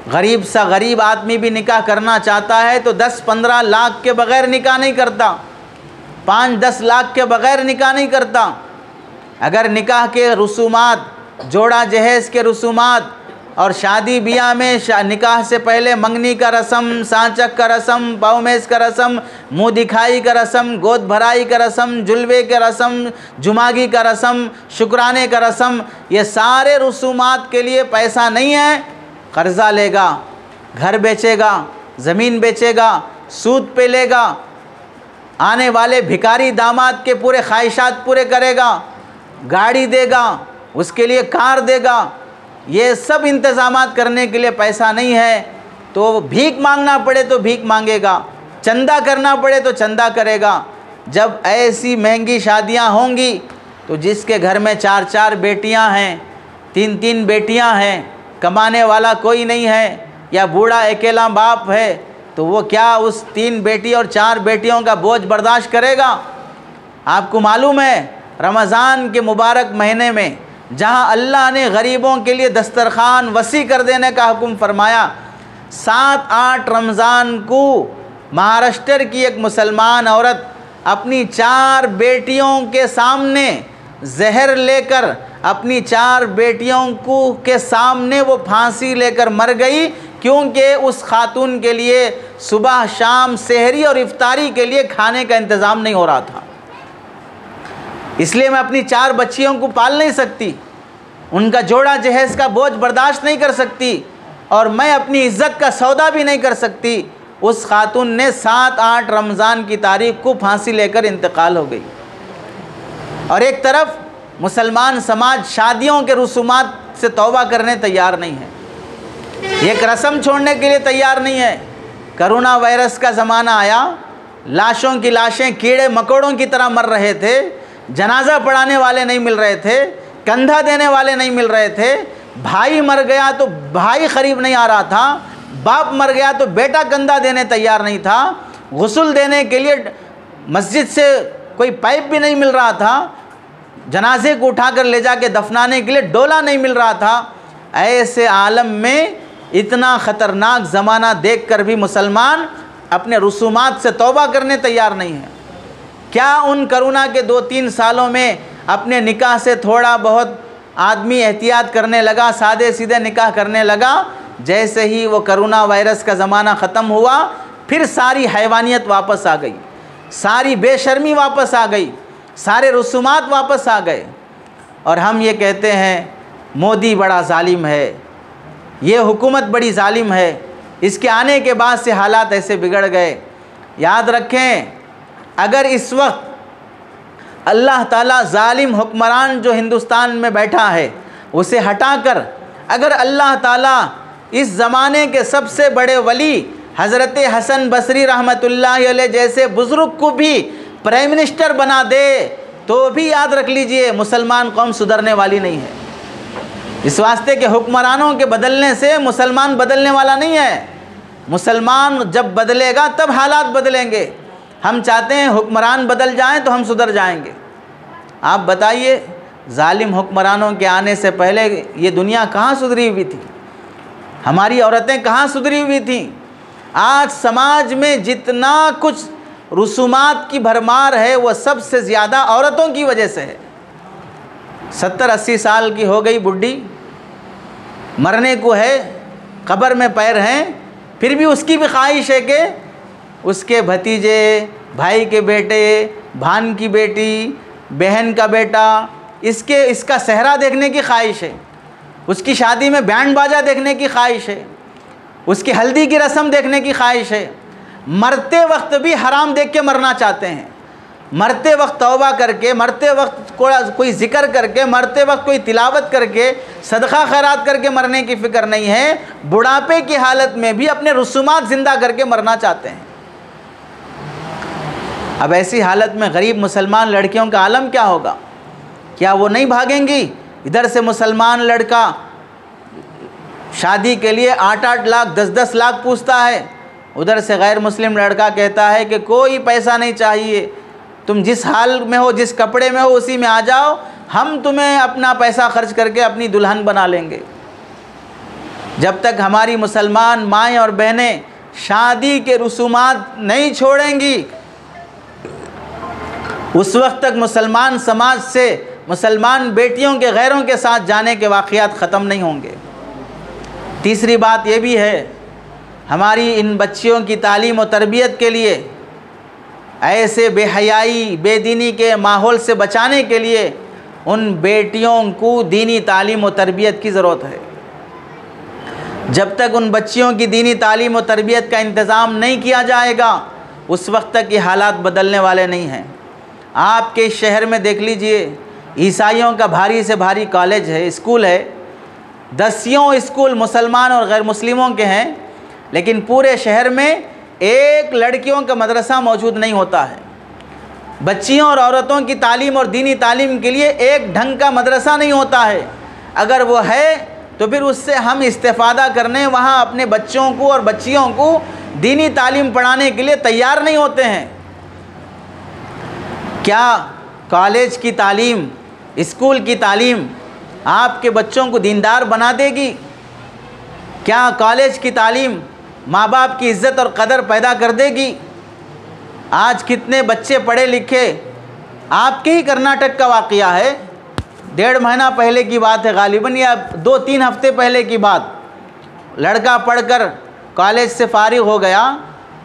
गरीब सा गरीब आदमी भी निकाह करना चाहता है तो 10-15 लाख के बग़ैर निकाह नहीं करता, 5-10 लाख के बग़ैर निकाह नहीं करता। अगर निकाह के रसूमात, जोड़ा जहेज़ के रसूमात और शादी ब्याह में निकाह से पहले मंगनी का रस्म, सांचक का रस्म, पाँवमेज़ का रस्म, मुँह दिखाई का रस्म, गोद भराई का रस्म, जुलवे का रस्म, जुमागी का रस्म, शुक्राने का रस्म, ये सारे रसूमात के लिए पैसा नहीं है, कर्ज़ा लेगा, घर बेचेगा, ज़मीन बेचेगा, सूद पे लेगा, आने वाले भिखारी दामाद के पूरे ख्वाहिशात पूरे करेगा, गाड़ी देगा, उसके लिए कार देगा। ये सब इंतज़ामात करने के लिए पैसा नहीं है तो भीख मांगना पड़े तो भीख मांगेगा, चंदा करना पड़े तो चंदा करेगा। जब ऐसी महंगी शादियां होंगी तो जिसके घर में 4-4 बेटियां हैं, 3-3 बेटियां हैं, कमाने वाला कोई नहीं है या बूढ़ा अकेला बाप है, तो वो क्या उस 3 बेटी और 4 बेटियों का बोझ बर्दाश्त करेगा? आपको मालूम है रमज़ान के मुबारक महीने में जहाँ अल्लाह ने गरीबों के लिए दस्तरखान वसी कर देने का हुक्म फरमाया, 7-8 रमज़ान को महाराष्ट्र की एक मुसलमान औरत अपनी 4 बेटियों के सामने जहर लेकर, अपनी 4 बेटियों को के सामने वो फांसी लेकर मर गई, क्योंकि उस खातून के लिए सुबह शाम सहरी और इफ्तारी के लिए खाने का इंतज़ाम नहीं हो रहा था। इसलिए मैं अपनी 4 बच्चियों को पाल नहीं सकती, उनका जोड़ा जहेज़ का बोझ बर्दाश्त नहीं कर सकती और मैं अपनी इज़्ज़त का सौदा भी नहीं कर सकती। उस खातून ने 7-8 रमज़ान की तारीख को फांसी लेकर इंतकाल हो गई। और एक तरफ मुसलमान समाज शादियों के रसूमात से तौबा करने तैयार नहीं है, एक रस्म छोड़ने के लिए तैयार नहीं है। कोरोना वायरस का ज़माना आया, लाशों की लाशें कीड़े मकोड़ों की तरह मर रहे थे, जनाजा पढ़ाने वाले नहीं मिल रहे थे, कंधा देने वाले नहीं मिल रहे थे, भाई मर गया तो भाई करीब नहीं आ रहा था, बाप मर गया तो बेटा कंधा देने तैयार नहीं था, गुस्ल देने के लिए मस्जिद से कोई पाइप भी नहीं मिल रहा था, जनाजे को उठाकर ले जाके दफनाने के लिए डोला नहीं मिल रहा था। ऐसे आलम में इतना ख़तरनाक ज़माना देखकर भी मुसलमान अपने रसूमात से तौबा करने तैयार नहीं है। क्या उन कोरोना के 2-3 सालों में अपने निकाह से थोड़ा बहुत आदमी एहतियात करने लगा, सादे सीधे निकाह करने लगा? जैसे ही वो कोरोना वायरस का ज़माना ख़त्म हुआ, फिर सारी हैवानियत वापस आ गई, सारी बेशर्मी वापस आ गई, सारे रसूमात वापस आ गए। और हम ये कहते हैं मोदी बड़ा जालिम है, ये हुकूमत बड़ी जालिम है, इसके आने के बाद से हालात ऐसे बिगड़ गए। याद रखें, अगर इस वक्त अल्लाह ताला जालिम हुक्मरान जो हिंदुस्तान में बैठा है उसे हटाकर अगर अल्लाह ताला इस ज़माने के सबसे बड़े वली हज़रत हसन बसरी रहमतुल्लाह अलैह जैसे बुज़ुर्ग को भी प्राइम मिनिस्टर बना दे, तो भी याद रख लीजिए मुसलमान कौम सुधरने वाली नहीं है। इस वास्ते के हुक्मरानों के बदलने से मुसलमान बदलने वाला नहीं है। मुसलमान जब बदलेगा तब हालात बदलेंगे। हम चाहते हैं हुक्मरान बदल जाएं तो हम सुधर जाएंगे। आप बताइए, जालिम हुक्मरानों के आने से पहले ये दुनिया कहाँ सुधरी हुई थी? हमारी औरतें कहाँ सुधरी हुई थी? आज समाज में जितना कुछ रसूमात की भरमार है वो सबसे ज़्यादा औरतों की वजह से है। 70-80 साल की हो गई बुढ़ी, मरने को है, कब्र में पैर हैं, फिर भी उसकी भी ख्वाहिश है कि उसके भतीजे, भाई के बेटे, भान की बेटी, बहन का बेटा, इसका सेहरा देखने की ख्वाहिश है, उसकी शादी में बैंड बाजा देखने की ख्वाहिश है, उसकी हल्दी की रस्म देखने की ख्वाहिश है। मरते वक्त भी हराम देख के मरना चाहते हैं, मरते वक्त तौबा करके, मरते वक्त कोई ज़िक्र करके, मरते वक्त कोई तिलावत करके, सदका खैरात करके मरने की फ़िक्र नहीं है। बुढ़ापे की हालत में भी अपने रसूमात ज़िंदा करके मरना चाहते हैं। अब ऐसी हालत में गरीब मुसलमान लड़कियों का आलम क्या होगा? क्या वो नहीं भागेंगी? इधर से मुसलमान लड़का शादी के लिए 8-8 लाख 10-10 लाख पूछता है, उधर से गैर मुस्लिम लड़का कहता है कि कोई पैसा नहीं चाहिए, तुम जिस हाल में हो, जिस कपड़े में हो, उसी में आ जाओ, हम तुम्हें अपना पैसा खर्च करके अपनी दुल्हन बना लेंगे। जब तक हमारी मुसलमान माएँ और बहनें शादी के रसूमात नहीं छोड़ेंगी, उस वक्त तक मुसलमान समाज से मुसलमान बेटियों के गैरों के साथ जाने के वाक़यात ख़त्म नहीं होंगे। तीसरी बात ये भी है, हमारी इन बच्चियों की तालीम और तरबियत के लिए, ऐसे बेहयाई बेदीनी के माहौल से बचाने के लिए उन बेटियों को दीनी तालीम और तरबियत की ज़रूरत है। जब तक उन बच्चियों की दीनी तालीम और तरबियत का इंतज़ाम नहीं किया जाएगा, उस वक्त तक ये हालात बदलने वाले नहीं हैं। आपके शहर में देख लीजिए, ईसाइयों का भारी से भारी कॉलेज है, स्कूल है, दसियों स्कूल मुसलमान और गैर मुस्लिमों के हैं, लेकिन पूरे शहर में एक लड़कियों का मदरसा मौजूद नहीं होता है। बच्चियों और औरतों की तालीम और दीनी तालीम के लिए एक ढंग का मदरसा नहीं होता है। अगर वो है तो फिर उससे हम इस्तेफ़ादा करने वहाँ अपने बच्चों को और बच्चियों को दीनी तालीम पढ़ाने के लिए तैयार नहीं होते हैं। क्या कॉलेज की तालीम, स्कूल की तालीम आपके बच्चों को दीनदार बना देगी? क्या कॉलेज की तालीम माँ बाप की इज़्ज़त और कदर पैदा कर देगी? आज कितने बच्चे पढ़े लिखे, आपके ही कर्नाटक का वाक़या है, 1.5 महीना पहले की बात है गालिबन, या 2-3 हफ्ते पहले की बात। लड़का पढ़कर कॉलेज से फारिग हो गया,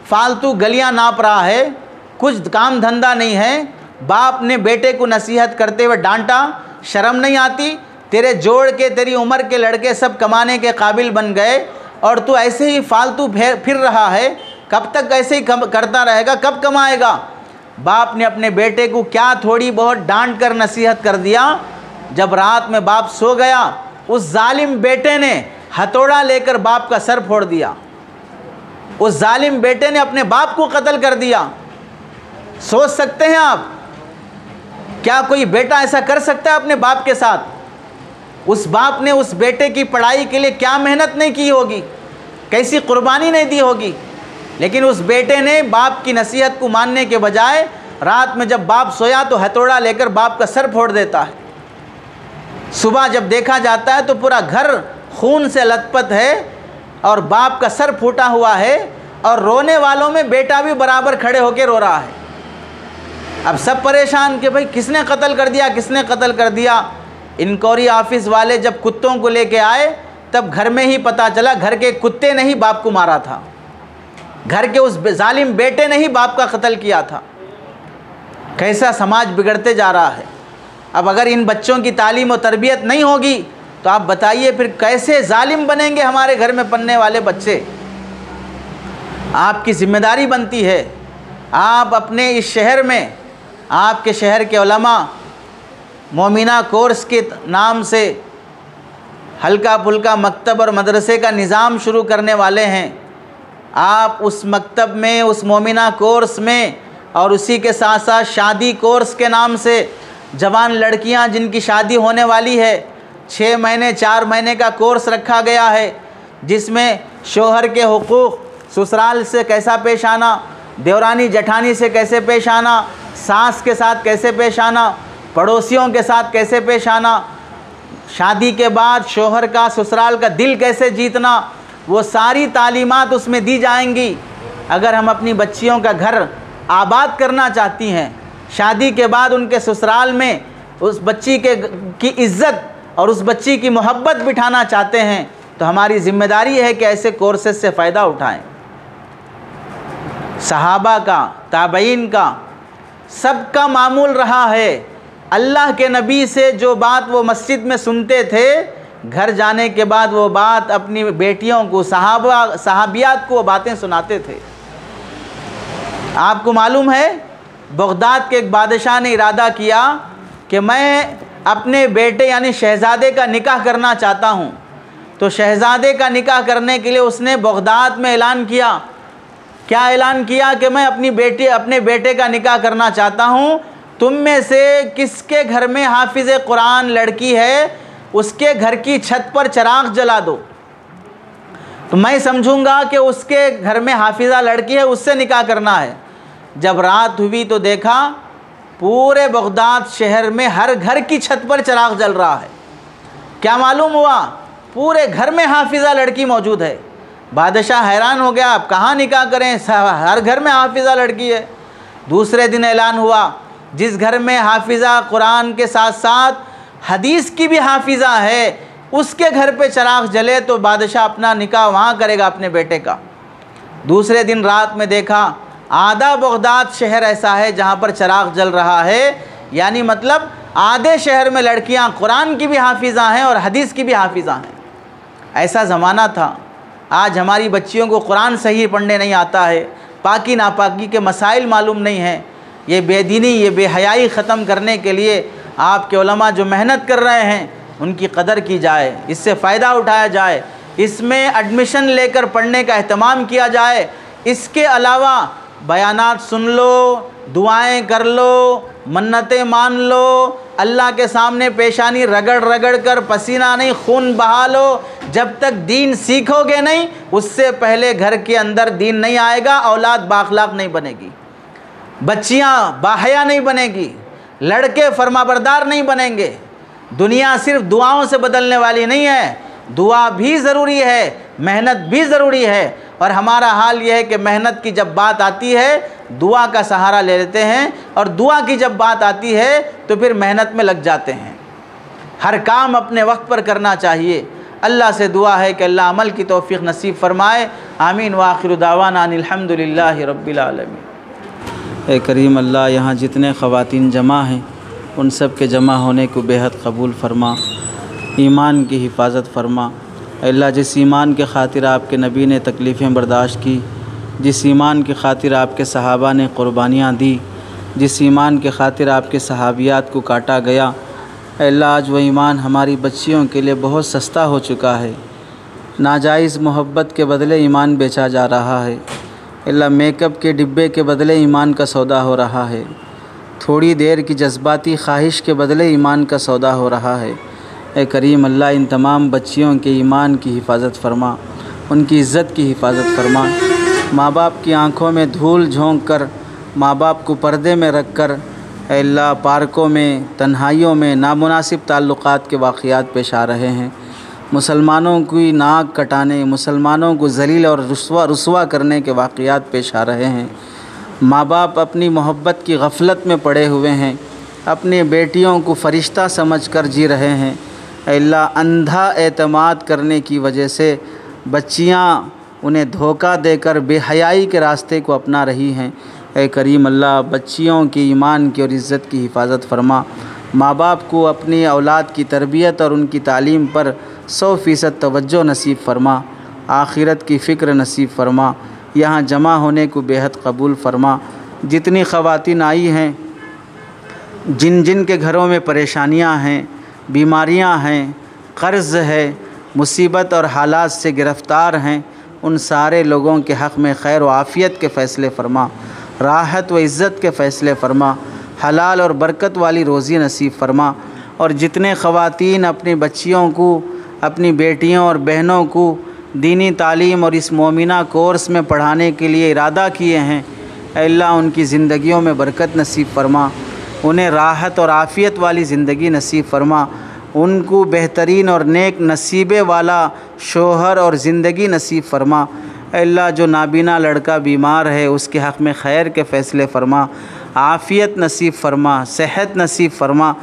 फालतू गलियां नाप रहा है, कुछ काम धंधा नहीं है। बाप ने बेटे को नसीहत करते हुए डांटा, शर्म नहीं आती? तेरे जोड़ के, तेरी उम्र के लड़के सब कमाने के काबिल बन गए और तू ऐसे ही फालतू फिर रहा है, कब तक ऐसे ही करता रहेगा, कब कमाएगा? बाप ने अपने बेटे को क्या थोड़ी बहुत डांट कर नसीहत कर दिया। जब रात में बाप सो गया, उस जालिम बेटे ने हथौड़ा लेकर बाप का सर फोड़ दिया। उस जालिम बेटे ने अपने बाप को कत्ल कर दिया। सोच सकते हैं आप, क्या कोई बेटा ऐसा कर सकता है अपने बाप के साथ? उस बाप ने उस बेटे की पढ़ाई के लिए क्या मेहनत नहीं की होगी, कैसी कुर्बानी नहीं दी होगी, लेकिन उस बेटे ने बाप की नसीहत को मानने के बजाय रात में जब बाप सोया तो हथौड़ा लेकर बाप का सर फोड़ देता है। सुबह जब देखा जाता है तो पूरा घर खून से लथपथ है और बाप का सर फूटा हुआ है, और रोने वालों में बेटा भी बराबर खड़े होकर रो रहा है। अब सब परेशान कि भाई किसने कत्ल कर दिया, किसने कत्ल कर दिया। इंक्वायरी ऑफिस वाले जब कुत्तों को लेके आए तब घर में ही पता चला घर के कुत्ते ने ही बाप को मारा था, घर के उस जालिम बेटे ने ही बाप का कत्ल किया था। कैसा समाज बिगड़ते जा रहा है। अब अगर इन बच्चों की तालीम और तरबियत नहीं होगी तो आप बताइए फिर कैसे जालिम बनेंगे हमारे घर में पलने वाले बच्चे। आपकी जिम्मेदारी बनती है, आप अपने इस शहर में, आपके शहर के उलमा मोमिना कोर्स के नाम से हल्का फुल्का मकतब और मदरसे का निज़ाम शुरू करने वाले हैं। आप उस मकतब में, उस मोमिना कोर्स में, और उसी के साथ साथ शादी कोर्स के नाम से जवान लड़कियां जिनकी शादी होने वाली है, 6 महीने 4 महीने का कोर्स रखा गया है, जिसमें शोहर के हुकूक़, ससुराल से कैसा पेश आना, देवरानी जेठानी से कैसे पेश आना, सास के साथ कैसे पेश आना, पड़ोसियों के साथ कैसे पेश आना, शादी के बाद शोहर का, ससुराल का दिल कैसे जीतना, वो सारी तालीमात उसमें दी जाएंगी। अगर हम अपनी बच्चियों का घर आबाद करना चाहती हैं, शादी के बाद उनके ससुराल में उस बच्ची की इज़्ज़त और उस बच्ची की मोहब्बत बिठाना चाहते हैं, तो हमारी ज़िम्मेदारी है कि ऐसे कोर्सेज से फ़ायदा उठाएं। सहाबा का, ताबईन का, सबका मामूल रहा है। अल्लाह के नबी से जो बात वो मस्जिद में सुनते थे, घर जाने के बाद वो बात अपनी बेटियों को, सहाबियात को वो बातें सुनाते थे। आपको मालूम है, बगदाद के एक बादशाह ने इरादा किया कि मैं अपने बेटे यानी शहज़ादे का निकाह करना चाहता हूँ। तो शहज़ादे का निकाह करने के लिए उसने बगदाद में ऐलान किया। क्या ऐलान किया कि मैं अपने बेटे का निकाह करना चाहता हूँ, तुम में से किसके घर में हाफिज़ कुरान लड़की है, उसके घर की छत पर चिराग जला दो, तो मैं समझूंगा कि उसके घर में हाफिज़ा लड़की है, उससे निकाह करना है। जब रात हुई तो देखा पूरे बगदाद शहर में हर घर की छत पर चिराग जल रहा है। क्या मालूम हुआ? पूरे घर में हाफिज़ा लड़की मौजूद है। बादशाह हैरान हो गया, अब कहाँ निकाह करें, हर घर में हाफिज़ा लड़की है। दूसरे दिन ऐलान हुआ, जिस घर में हाफिज़ा कुरान के साथ साथ हदीस की भी हाफिज़ा है, उसके घर पे चिराग जले तो बादशाह अपना निकाह वहाँ करेगा अपने बेटे का। दूसरे दिन रात में देखा आधा बगदाद शहर ऐसा है जहाँ पर चिराग जल रहा है, यानी मतलब आधे शहर में लड़कियाँ कुरान की भी हाफिज़ा हैं और हदीस की भी हाफिज़ा हैं। ऐसा ज़माना था। आज हमारी बच्चियों को कुरान सही पढ़ने नहीं आता है, पाकी नापाकी के मसाइल मालूम नहीं हैं। ये बेदीनी, ये बेहयाई ख़त्म करने के लिए आपके उलमा जो मेहनत कर रहे हैं उनकी कदर की जाए, इससे फ़ायदा उठाया जाए, इसमें एडमिशन लेकर पढ़ने का एहतमाम किया जाए। इसके अलावा बयानात सुन लो, दुआएं कर लो, मन्नतें मान लो, अल्लाह के सामने पेशानी रगड़ रगड़ कर पसीना नहीं खून बहा लो। जब तक दीन सीखोगे नहीं, उससे पहले घर के अंदर दीन नहीं आएगा, औलाद बाखलाक नहीं बनेगी, बच्चियाँ बाहया नहीं बनेगी, लड़के फरमाबरदार नहीं बनेंगे। दुनिया सिर्फ दुआओं से बदलने वाली नहीं है, दुआ भी ज़रूरी है, मेहनत भी ज़रूरी है। और हमारा हाल यह है कि मेहनत की जब बात आती है दुआ का सहारा ले लेते हैं, और दुआ की जब बात आती है तो फिर मेहनत में लग जाते हैं। हर काम अपने वक्त पर करना चाहिए। अल्लाह से दुआ है कि अल्लाह अमल की तौफीक नसीब फ़रमाए। आमीन व आखिरु दावाना अनिल हम्दुलिल्लाहि रब्बिल आलमीन। ए करीम अल्लाह, यहाँ जितने ख़वातीन जमा हैं उन सब के जमा होने को बेहद कबूल फ़रमा, ईमान की हिफाजत फ़रमा। अल्लाह, जिस ईमान के खातिर आपके नबी ने तकलीफ़ें बर्दाश्त की, जिस ईमान के खातिर आपके सहाबा ने क़ुरबानियाँ दी, जिस ईमान के खातिर आपके सहाबियात को काटा गया, अल्लाह आज वह ईमान हमारी बच्चियों के लिए बहुत सस्ता हो चुका है। नाजायज़ मोहब्बत के बदले ईमान बेचा जा रहा है। अल्लाह, मेकअप के डिब्बे के बदले ईमान का सौदा हो रहा है। थोड़ी देर की जज्बाती ख्वाहिश के बदले ईमान का सौदा हो रहा है। ए करीम अल्लाह, इन तमाम बच्चियों के ईमान की हिफाजत फ़रमा, उनकी इज़्ज़त की हिफाजत फ़रमा। माँ बाप की आँखों में धूल झोंक कर, माँ बाप को पर्दे में रख कर अल्लाह पार्कों में, तन्हाइयों में नामुनासिब ताल्लुक़ात के वाक़यात पेश आ रहे हैं। मुसलमानों की नाक कटाने, मुसलमानों को ज़लील और रुस्वा करने के वाक़यात पेश आ रहे हैं। माँ बाप अपनी मोहब्बत की गफलत में पड़े हुए हैं, अपनी बेटियों को फ़रिश्ता समझकर जी रहे हैं। अल्लाह, अंधा एतमाद करने की वजह से बच्चियाँ उन्हें धोखा देकर बेहयाई के रास्ते को अपना रही हैं। ए करीम अल्लाह, बच्चियों की ईमान की और इज़्ज़त की हिफाजत फ़रमा। माँ बाप को अपनी औलाद की तरबियत और उनकी तालीम पर 100% तवज्जो नसीब फ़रमा, आखिरत की फ़िक्र नसीब फ़रमा। यहाँ जमा होने को बेहद कबूल फ़रमा। जितनी ख़वातीन आई हैं, जिन जिन के घरों में परेशानियाँ हैं, बीमारियाँ हैं, कर्ज़ है, मुसीबत और हालात से गिरफ़्तार हैं, उन सारे लोगों के हक़ में खैर व आफ़ियत के फ़ैसले फ़रमा, राहत व इज़्ज़त के फ़ैसले फ़रमा, हलाल और बरकत वाली रोज़ी नसीब फ़रमा। और जितने ख़वातीन अपनी बच्चियों को, अपनी बेटियों और बहनों को दीनी तालीम और इस मोमिना कोर्स में पढ़ाने के लिए इरादा किए हैं, अल्लाह उनकी ज़िंदगियों में बरकत नसीब फ़रमा, उन्हें राहत और आफ़ियत वाली ज़िंदगी नसीब फ़रमा। उनको बेहतरीन और नेक नसीबे वाला शोहर और ज़िंदगी नसीब फ़रमा। अल्लाह जो नाबीना लड़का बीमार है उसके हक़ में खैर के फ़ैसले फ़रमा, आफ़ियत नसीब फ़रमा, सेहत नसीब फ़रमा,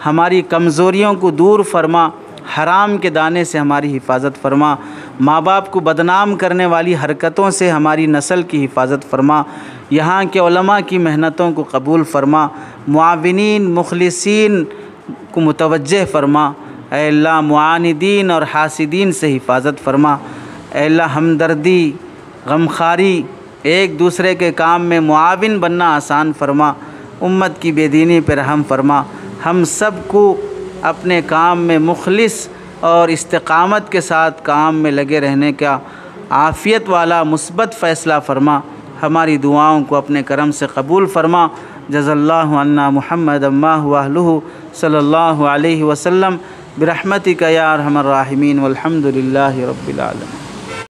हमारी कमज़ोरियों को दूर फ़रमा, हराम के दाने से हमारी हिफाजत फ़रमा, माँ बाप को बदनाम करने वाली हरकतों से हमारी नस्ल की हिफाजत फ़रमा, यहाँ के उलमा की मेहनतों को कबूल फ़रमा, मुआविनीन मुखलिसीन को मुतवज्जह फ़रमा। ऐ अल्लाह मुआनिदीन और हासिदीन से हिफाजत फ़रमा। ऐ अल्लाह हमदर्दी, गमखारी, एक दूसरे के काम में मुआविन बनना आसान फ़रमा। उम्मत की बेदीनी पर रहम फ़रमा। हम सब को अपने काम में मुखलिस और इस्तिकामत के साथ काम में लगे रहने का आफ़ियत वाला मुस्बत फ़ैसला फ़रमा। हमारी दुआओं को अपने करम से कबूल फ़रमा। जज़ल्लाहु अन्ना मुहम्मद अम्मा हुआ अहलुहु सल्लल्लाहु अलैहि वसल्लम बिरहमतिका या अरहमर राहिमीन वल्हम्दुलिल्लाहि रब्बिल आलमीन।